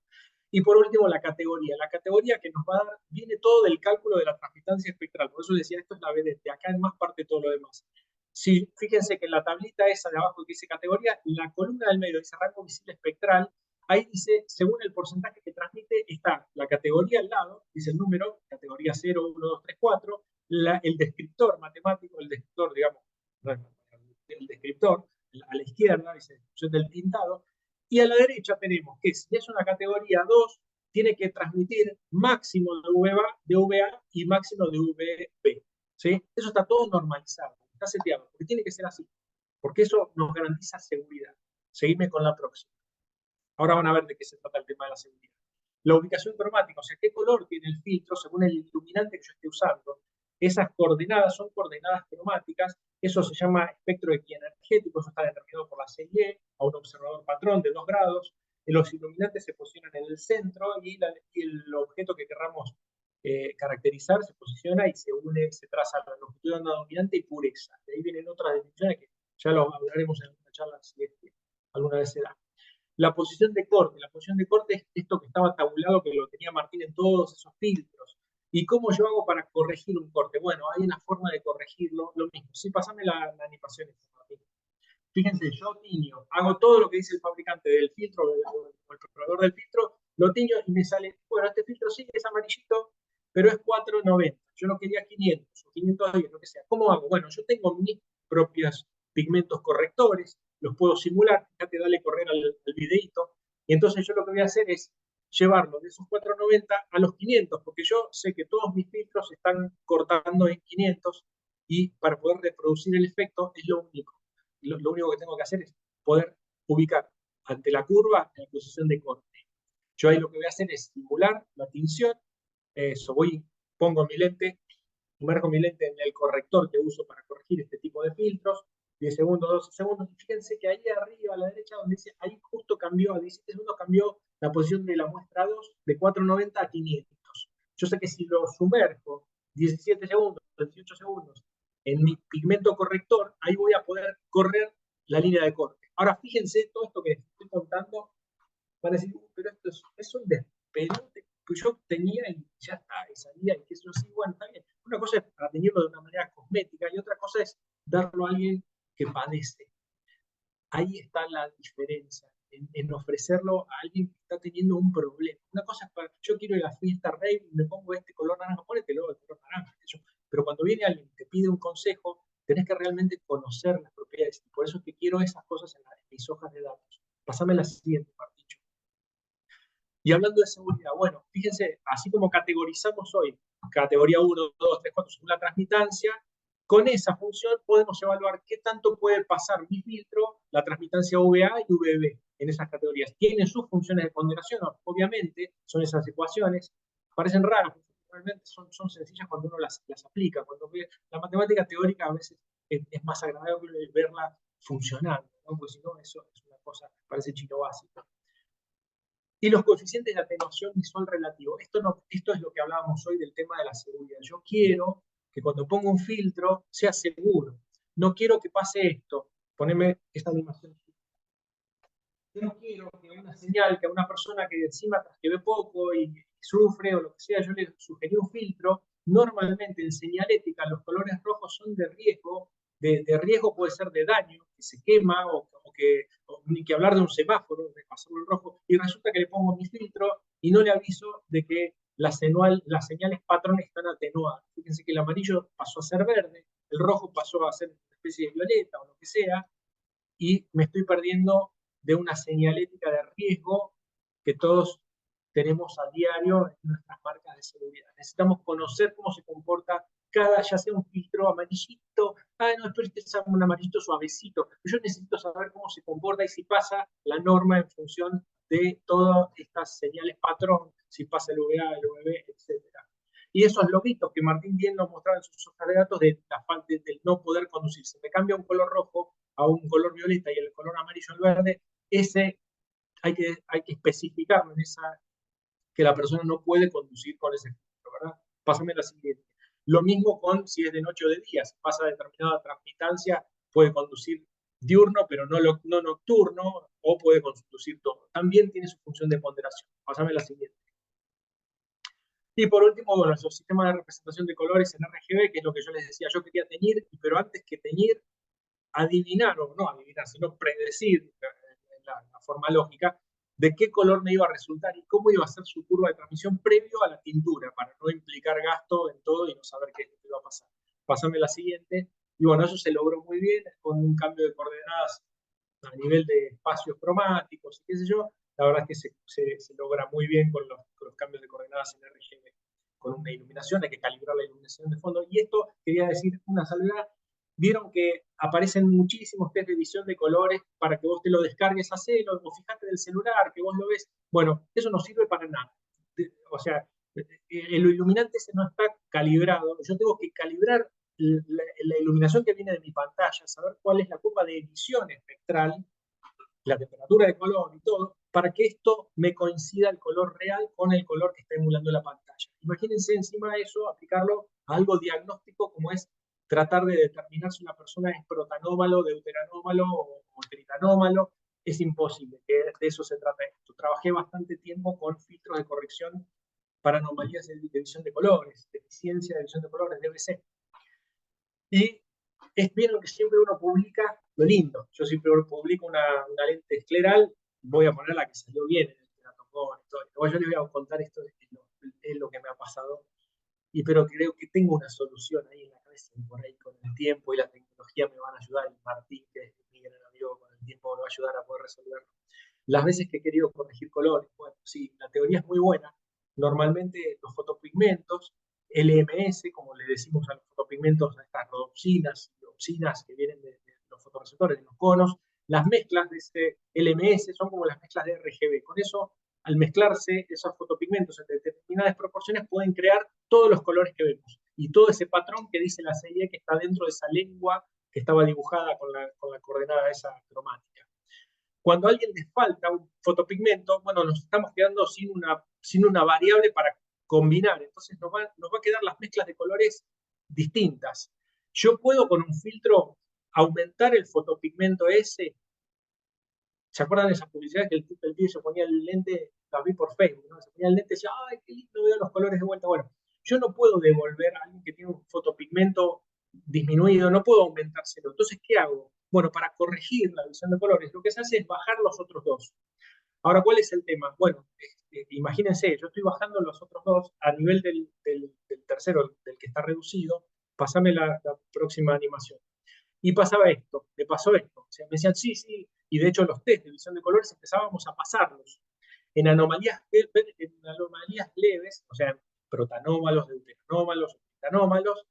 Y por último, la categoría. La categoría que nos va a dar, viene todo del cálculo de la transmitancia espectral. Por eso decía, esto es la BDT, acá en más parte todo lo demás. Si, fíjense que en la tablita esa de abajo que dice categoría, la columna del medio dice rango visible espectral, ahí dice, según el porcentaje que transmite, está la categoría al lado, dice el número, categoría 0, 1, 2, 3, 4, el descriptor matemático, el descriptor, digamos, el descriptor, a la izquierda, dice descripción del tintado, y a la derecha tenemos que si es una categoría 2, tiene que transmitir máximo de VA y máximo de VB. ¿Sí? Eso está todo normalizado, está seteado, porque tiene que ser así, porque eso nos garantiza seguridad. Seguime con la próxima. Ahora van a ver de qué se trata el tema de la seguridad. La ubicación cromática, o sea, qué color tiene el filtro según el iluminante que yo esté usando. Esas coordenadas son coordenadas cromáticas, eso se llama espectro equienergético, eso está determinado por la CIE, a un observador patrón de 2 grados. Los iluminantes se posicionan en el centro y el objeto que querramos caracterizar se posiciona y se traza la longitud de onda dominante y pureza. De ahí vienen otras definiciones que ya lo hablaremos en una charla si es que alguna vez se da. La posición de corte es esto que estaba tabulado, que lo tenía Martín en todos esos filtros. ¿Y cómo yo hago para corregir un corte? Bueno, hay una forma de corregirlo, lo mismo. Sí, pasame la animación, Martín. Fíjense, yo tiño, hago todo lo que dice el fabricante del filtro o el proveedor del filtro, lo tiño y me sale, bueno, este filtro sí es amarillito, pero es 490. Yo no quería 500 o 510, lo que sea. ¿Cómo hago? Bueno, yo tengo mis propios pigmentos correctores, los puedo simular, fíjate, dale correr al videito, y entonces yo lo que voy a hacer es llevarlo de esos 490 a los 500, porque yo sé que todos mis filtros están cortando en 500 y para poder reproducir el efecto es lo único. Lo único que tengo que hacer es poder ubicar ante la curva en la posición de corte. Yo ahí lo que voy a hacer es simular la tinción, eso, pongo mi lente, sumerjo mi lente en el corrector que uso para corregir este tipo de filtros, 10 segundos, 12 segundos, y fíjense que ahí arriba a la derecha, donde dice, ahí justo cambió, a 17 segundos cambió la posición de la muestra 2 de 490 a 500. Yo sé que si lo sumerjo 17 segundos, 18 segundos en mi pigmento corrector, ahí voy a poder correr la línea de corte. Ahora fíjense todo esto que estoy contando, van a decir, pero esto es un despelote que yo tenía y ya está, y salía, y que eso sí, bueno, está bien. Una cosa es para tenerlo de una manera cosmética y otra cosa es darlo a alguien que padece. Ahí está la diferencia, en ofrecerlo a alguien que está teniendo un problema. Una cosa es para, yo quiero ir a la fiesta rave y me pongo este color naranja, ponételo de color naranja. Pero cuando viene alguien y te pide un consejo, tenés que realmente conocer las propiedades. Y por eso es que quiero esas cosas en mis hojas de datos. Pásame la siguiente, Marticho. Y hablando de seguridad, bueno, fíjense, así como categorizamos hoy, categoría 1, 2, 3, 4, según la transmitancia, con esa función podemos evaluar qué tanto puede pasar mi filtro, la transmitancia VA y VB en esas categorías. Tienen sus funciones de ponderación, obviamente, son esas ecuaciones, parecen raras, realmente son sencillas cuando uno las aplica. Cuando la matemática teórica a veces es más agradable verla funcionando, ¿no? Porque si no, eso es una cosa, parece chino básico. Y los coeficientes de atenuación visual relativo. Esto es lo que hablábamos hoy del tema de la seguridad. Yo quiero que cuando pongo un filtro sea seguro. No quiero que pase esto. Poneme esta animación. Yo no quiero que una señal, que a una persona que encima que ve poco y sufre o lo que sea, yo le sugerí un filtro. Normalmente en señalética los colores rojos son de riesgo. De riesgo puede ser de daño, que se quema ni que hablar de un semáforo, de pasarlo en rojo, y resulta que le pongo mi filtro y no le aviso de que las señales patrón están atenuadas. Fíjense que el amarillo pasó a ser verde, el rojo pasó a ser una especie de violeta o lo que sea, y me estoy perdiendo de una señalética de riesgo que todos tenemos a diario en nuestras marcas de seguridad. Necesitamos conocer cómo se comporta ya sea un filtro amarillito, no, pero este es un amarillito suavecito. Yo necesito saber cómo se comporta y si pasa la norma en función de todas estas señales patrón, si pasa el VA, el VB, etc. Y esos logitos que Martín bien nos mostraba en sus hojas de datos de la falta del no poder conducir. Se me cambia un color rojo a un color violeta y el color amarillo al verde, ese hay que especificarlo en esa, que la persona no puede conducir con ese filtro, ¿verdad? Pásame la siguiente. Lo mismo con si es de noche o de día, si pasa determinada transmitancia, puede conducir diurno, pero no nocturno, o puede conducir todo. También tiene su función de ponderación. Pásame la siguiente. Y por último, bueno, los sistemas de representación de colores en RGB, que es lo que yo les decía, yo quería teñir, pero antes que teñir, adivinar, o no adivinar, sino predecir la forma lógica de qué color me iba a resultar y cómo iba a ser su curva de transmisión previo a la tintura, para no implicar gasto en todo y no saber qué iba a pasar. Pásame la siguiente. Y bueno, eso se logró muy bien con un cambio de coordenadas a nivel de espacios cromáticos y qué sé yo. La verdad es que se logra muy bien con los cambios de coordenadas en RGB. Con una iluminación, hay que calibrar la iluminación de fondo. Y esto, quería decir una salvedad, vieron que aparecen muchísimos test de visión de colores para que vos te lo descargues a celo, o fijate del celular, que vos lo ves. Bueno, eso no sirve para nada. O sea, el iluminante ese no está calibrado. Yo tengo que calibrar la iluminación que viene de mi pantalla, saber cuál es la curva de emisión espectral, la temperatura de color y todo, para que esto me coincida el color real con el color que está emulando la pantalla. Imagínense encima de eso aplicarlo a algo diagnóstico como es tratar de determinar si una persona es protanómalo, deuteranómalo o tritanómalo. Es imposible, que de eso se trata esto. Trabajé bastante tiempo con filtros de corrección para anomalías de visión de colores, deficiencia de visión de colores, DVC. Y es bien lo que siempre uno publica, lo lindo. Yo siempre publico una lente escleral, voy a poner la que salió bien en el teratocón y todo. Yo les voy a contar esto, es lo que me ha pasado. Pero creo que tengo una solución ahí en la cabeza, y por ahí con el tiempo y la tecnología me van a ayudar. Y Martín, que es mi gran amigo, con el tiempo me va a ayudar a poder resolverlo. Las veces que he querido corregir colores, bueno, sí, la teoría es muy buena. Normalmente los fotopigmentos, LMS, como le decimos a los fotopigmentos, a estas rodopsinas y opsinas que vienen de los fotorreceptores, de los conos, las mezclas de ese LMS son como las mezclas de RGB. Con eso, al mezclarse esos fotopigmentos en determinadas proporciones, pueden crear todos los colores que vemos. Y todo ese patrón que dice la serie que está dentro de esa lengua que estaba dibujada con la coordenada esa cromática. Cuando a alguien le falta un fotopigmento, bueno, nos estamos quedando sin una variable para combinar. Entonces nos va a quedar las mezclas de colores distintas. Yo puedo con un filtro aumentar el fotopigmento ese. ¿Se acuerdan de esa publicidad que el tío se ponía el lente, la vi por Facebook, ¿no? Se ponía el lente y decía, ¡ay, qué lindo, veo los colores de vuelta! Bueno, yo no puedo devolver a alguien que tiene un fotopigmento disminuido, no puedo aumentárselo. Entonces, ¿qué hago? Bueno, para corregir la visión de colores, lo que se hace es bajar los otros dos. Ahora, ¿cuál es el tema? Bueno, imagínense, yo estoy bajando los otros dos a nivel del tercero, del que está reducido. Pásame la próxima animación. Y pasaba esto, me pasó esto. O sea, me decían, sí, sí, y de hecho los test de visión de colores empezábamos a pasarlos. En anomalías leves, o sea, protanómalos, deuteranómalos, tetanómalos,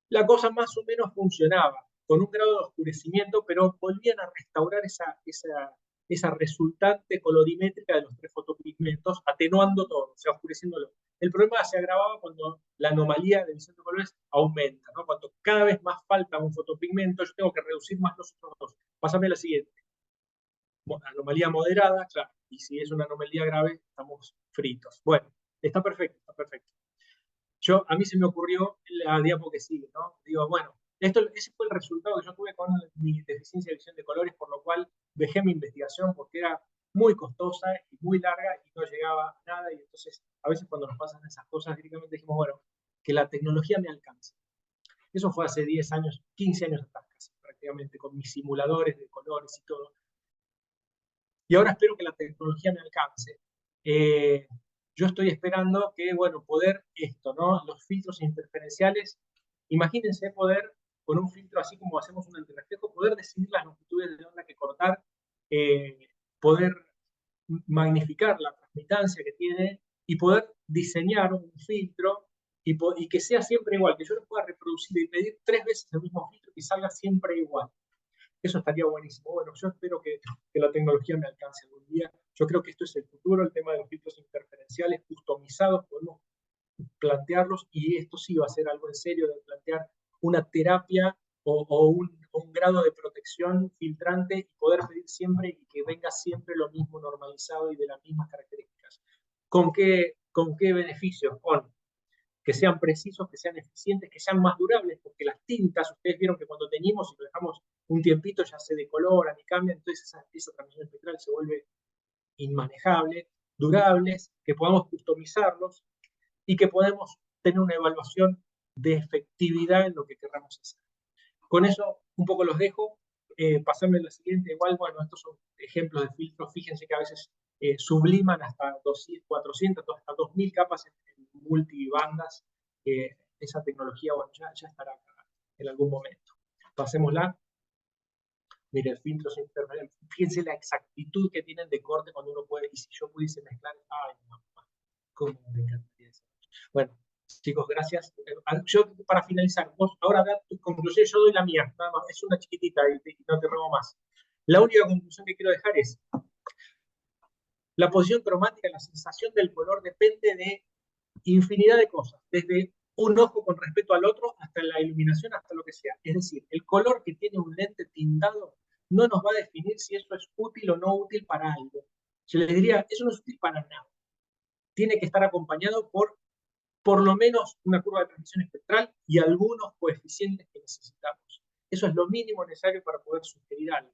la cosa más o menos funcionaba, con un grado de oscurecimiento, pero volvían a restaurar esa resultante colorimétrica de los tres fotopigmentos, atenuando todo, o sea, oscureciéndolo. El problema se agravaba cuando la anomalía de visión de colores aumenta, ¿no? Cuando cada vez más falta un fotopigmento, yo tengo que reducir más los otros dos. Pásame la siguiente. anomalía moderada, claro, y si es una anomalía grave, estamos fritos. Bueno, está perfecto, está perfecto. A mí se me ocurrió la diapo que sigue, ¿no? Digo, bueno, ese fue el resultado que yo tuve con mi deficiencia de visión de colores, por lo cual dejé mi investigación porque era muy costosa y muy larga y no llegaba a nada. Y entonces, a veces cuando nos pasan esas cosas, directamente dijimos, bueno, que la tecnología me alcance. Eso fue hace 10 años, 15 años atrás, casi, prácticamente, con mis simuladores de colores y todo. Y ahora espero que la tecnología me alcance. Yo estoy esperando que, bueno, poder esto, ¿no? Los filtros interferenciales, imagínense poder, con un filtro así como hacemos un antirreflejo, poder decidir las longitudes de onda que cortar, poder magnificar la transmitancia que tiene y poder diseñar un filtro y que sea siempre igual, que yo lo pueda reproducir y pedir 3 veces el mismo filtro y salga siempre igual. Eso estaría buenísimo. Bueno, yo espero que la tecnología me alcance algún día. Yo creo que esto es el futuro, el tema de los filtros interferenciales customizados, podemos plantearlos y esto sí va a ser algo en serio de plantear una terapia o un grado de protección filtrante y poder pedir siempre y que venga siempre lo mismo normalizado y de las mismas características. ¿Con qué beneficios? Con que sean precisos, que sean eficientes, que sean más durables, porque las tintas, ustedes vieron que cuando teñimos y lo dejamos un tiempito ya se decoloran y cambian, entonces esa transmisión espectral se vuelve inmanejable, durables, que podamos customizarlos y que podemos tener una evaluación de efectividad en lo que queramos hacer. Con eso un poco los dejo. Pasarme a la siguiente. Igual, bueno, estos son ejemplos de filtros. Fíjense que a veces subliman hasta 200, 400, hasta 2000 capas en multibandas. Esa tecnología, bueno, ya estará en algún momento. Pasémosla. Mire, filtros interferentes. Fíjense la exactitud que tienen de corte cuando uno puede. Y si yo pudiese mezclar. Ay, no, cómo me encantaría eso. Bueno, chicos, gracias. Yo, para finalizar, vos ahora da tu conclusión, yo doy la mía, nada más. Es una chiquitita y no te robo más. La única conclusión que quiero dejar es la posición cromática, la sensación del color depende de infinidad de cosas, desde un ojo con respecto al otro hasta la iluminación, hasta lo que sea. Es decir, el color que tiene un lente tintado no nos va a definir si eso es útil o no útil para algo. Yo les diría, eso no es útil para nada. Tiene que estar acompañado por lo menos una curva de transmisión espectral y algunos coeficientes que necesitamos. Eso es lo mínimo necesario para poder sugerir algo.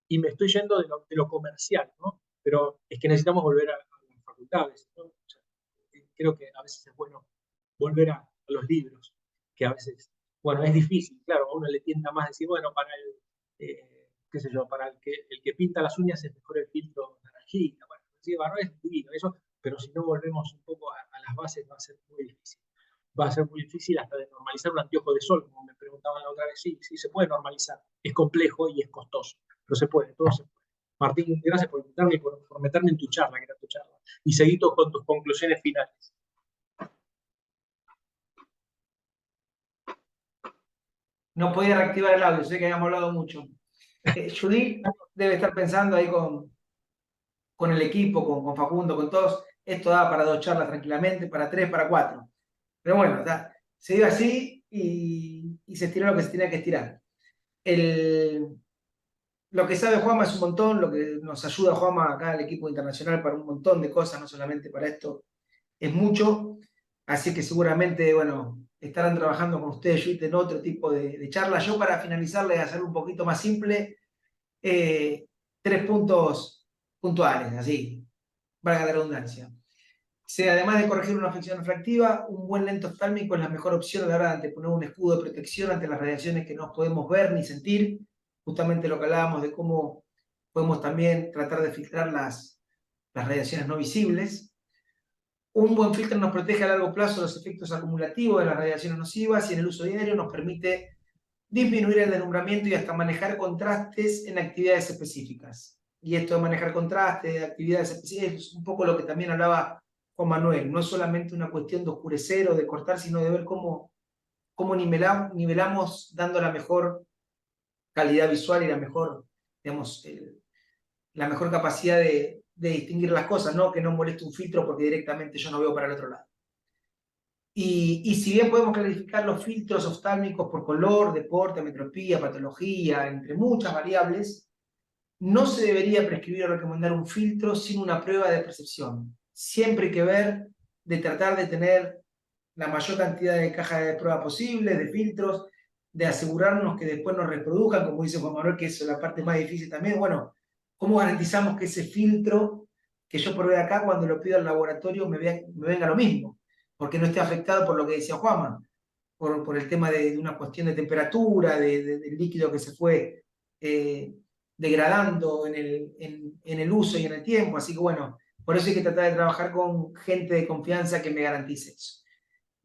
Y me estoy yendo de lo comercial, ¿no? Pero es que necesitamos volver a las facultades, ¿no? O sea, creo que a veces es bueno volver a los libros, que a veces, bueno, es difícil, claro, a uno le tienta más decir, bueno, para qué sé yo, para el que pinta las uñas es mejor el filtro naranjita, bueno, sí, bueno, es divino eso, pero si no volvemos un poco a las bases va a ser muy difícil. Va a ser muy difícil hasta de normalizar un anteojo de sol, como me preguntaban la otra vez. Sí, sí, se puede normalizar. Es complejo y es costoso, pero se puede, todo se puede. Martín, gracias por invitarme y por meterme en tu charla, que era tu charla. Y seguí con tus conclusiones finales. No podía reactivar el audio, sé que habíamos hablado mucho. Judith debe estar pensando ahí con el equipo, con Facundo, con todos. Esto da para 2 charlas tranquilamente, para 3, para 4. Pero bueno, se dio así y se estiró lo que se tenía que estirar. Lo que sabe Juanma es un montón, lo que nos ayuda Juanma acá al equipo internacional para un montón de cosas, no solamente para esto, es mucho. Así que seguramente, bueno, estarán trabajando con ustedes, Judith, en otro tipo de charla. Yo para finalizarles, hacerlo un poquito más simple, 3 puntos puntuales, así, valga la redundancia. Además de corregir una afección refractiva, un buen lente oftálmico es la mejor opción a la hora de anteponer un escudo de protección ante las radiaciones que no podemos ver ni sentir. Justamente lo que hablábamos de cómo podemos también tratar de filtrar las radiaciones no visibles. Un buen filtro nos protege a largo plazo los efectos acumulativos de las radiaciones nocivas y en el uso diario nos permite disminuir el deslumbramiento y hasta manejar contrastes en actividades específicas. Y esto de manejar contrastes, de actividades específicas, es un poco lo que también hablaba Juan Manuel. No es solamente una cuestión de oscurecer o de cortar, sino de ver cómo nivelamos dando la mejor calidad visual y la mejor, digamos, la mejor capacidad de distinguir las cosas, ¿no? Que no moleste un filtro porque directamente yo no veo para el otro lado. Y si bien podemos clasificar los filtros oftálmicos por color, deporte, metropía, patología, entre muchas variables, no se debería prescribir o recomendar un filtro sin una prueba de percepción. Siempre hay que ver de tratar de tener la mayor cantidad de cajas de prueba posibles, de filtros, de asegurarnos que después nos reproduzcan, como dice Juan Manuel, que es la parte más difícil también. Bueno, ¿cómo garantizamos que ese filtro que yo probé acá, cuando lo pido al laboratorio, me venga lo mismo? Porque no esté afectado por lo que decía Juanma, por el tema de una cuestión de temperatura, del líquido que se fue degradando en el uso y en el tiempo. Así que bueno, por eso hay que tratar de trabajar con gente de confianza que me garantice eso.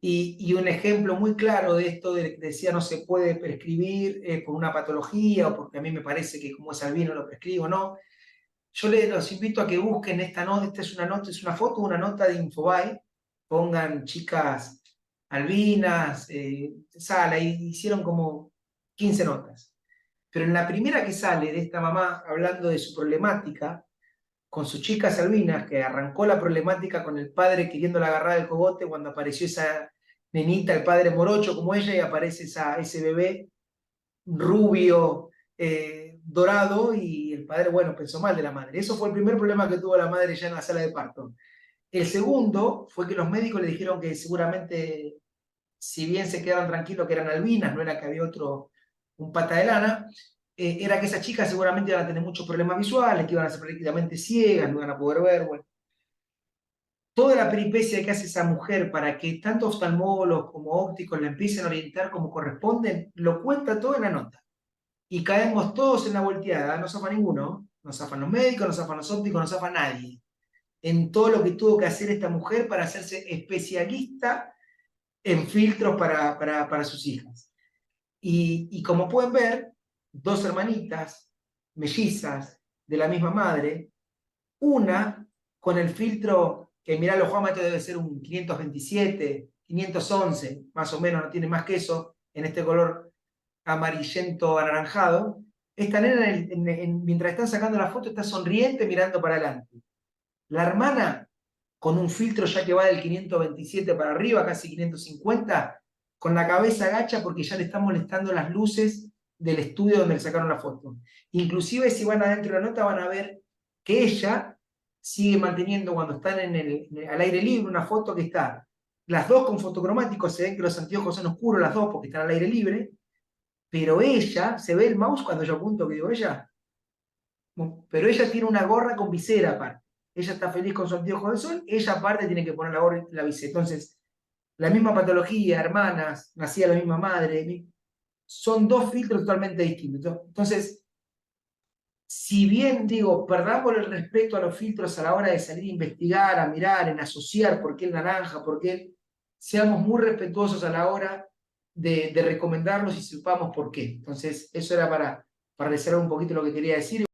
Y un ejemplo muy claro de esto, decía no se puede prescribir por una patología o porque a mí me parece que como es albino lo prescribo, no. Yo los invito a que busquen esta nota, esta es una nota, es una foto, una nota de Infobae, pongan chicas albinas, sala, y hicieron como 15 notas. Pero en la primera que sale de esta mamá hablando de su problemática, con sus chicas albinas, que arrancó la problemática con el padre queriéndola agarrar el cogote cuando apareció esa nenita, el padre morocho como ella, y aparece ese bebé rubio, dorado, y el padre, bueno, pensó mal de la madre. Eso fue el primer problema que tuvo la madre ya en la sala de parto. El segundo fue que los médicos le dijeron que seguramente, si bien se quedaron tranquilos que eran albinas, no era que había un pata de lana, era que esas chicas seguramente iban a tener muchos problemas visuales, que iban a ser prácticamente ciegas, no iban a poder ver, bueno. Toda la peripecia que hace esa mujer para que tanto oftalmólogos como ópticos la empiecen a orientar como corresponden, lo cuenta todo en la nota. Y caemos todos en la volteada, no zafa ninguno, no zafan los médicos, no zafan los ópticos, no zafa nadie. En todo lo que tuvo que hacer esta mujer para hacerse especialista en filtros para sus hijas. Y como pueden ver, dos hermanitas, mellizas, de la misma madre, una con el filtro, que mirá los Juanma, esto debe ser un 527, 511, más o menos, no tiene más que eso, en este color amarillento anaranjado. Esta nena, mientras están sacando la foto, está sonriente mirando para adelante. La hermana, con un filtro ya que va del 527 para arriba, casi 550, con la cabeza agacha porque ya le están molestando las luces del estudio donde le sacaron la foto. Inclusive si van adentro de la nota van a ver que ella sigue manteniendo, cuando están al aire libre, una foto que está, las dos con fotocromáticos, se ven que los anteojos son oscuros las dos porque están al aire libre, pero ella, se ve el mouse cuando yo apunto que digo ella, pero ella tiene una gorra con visera aparte. Ella está feliz con su anteojo de sol, ella aparte tiene que poner la gorra y la visera. Entonces, la misma patología, hermanas, nacía la misma madre, son dos filtros totalmente distintos. Entonces, si bien digo, perdamos el respeto a los filtros a la hora de salir a investigar, a mirar, en asociar por qué el naranja, por qué, seamos muy respetuosos a la hora de recomendarlos y sepamos por qué. Entonces, eso era para reservar un poquito lo que quería decir.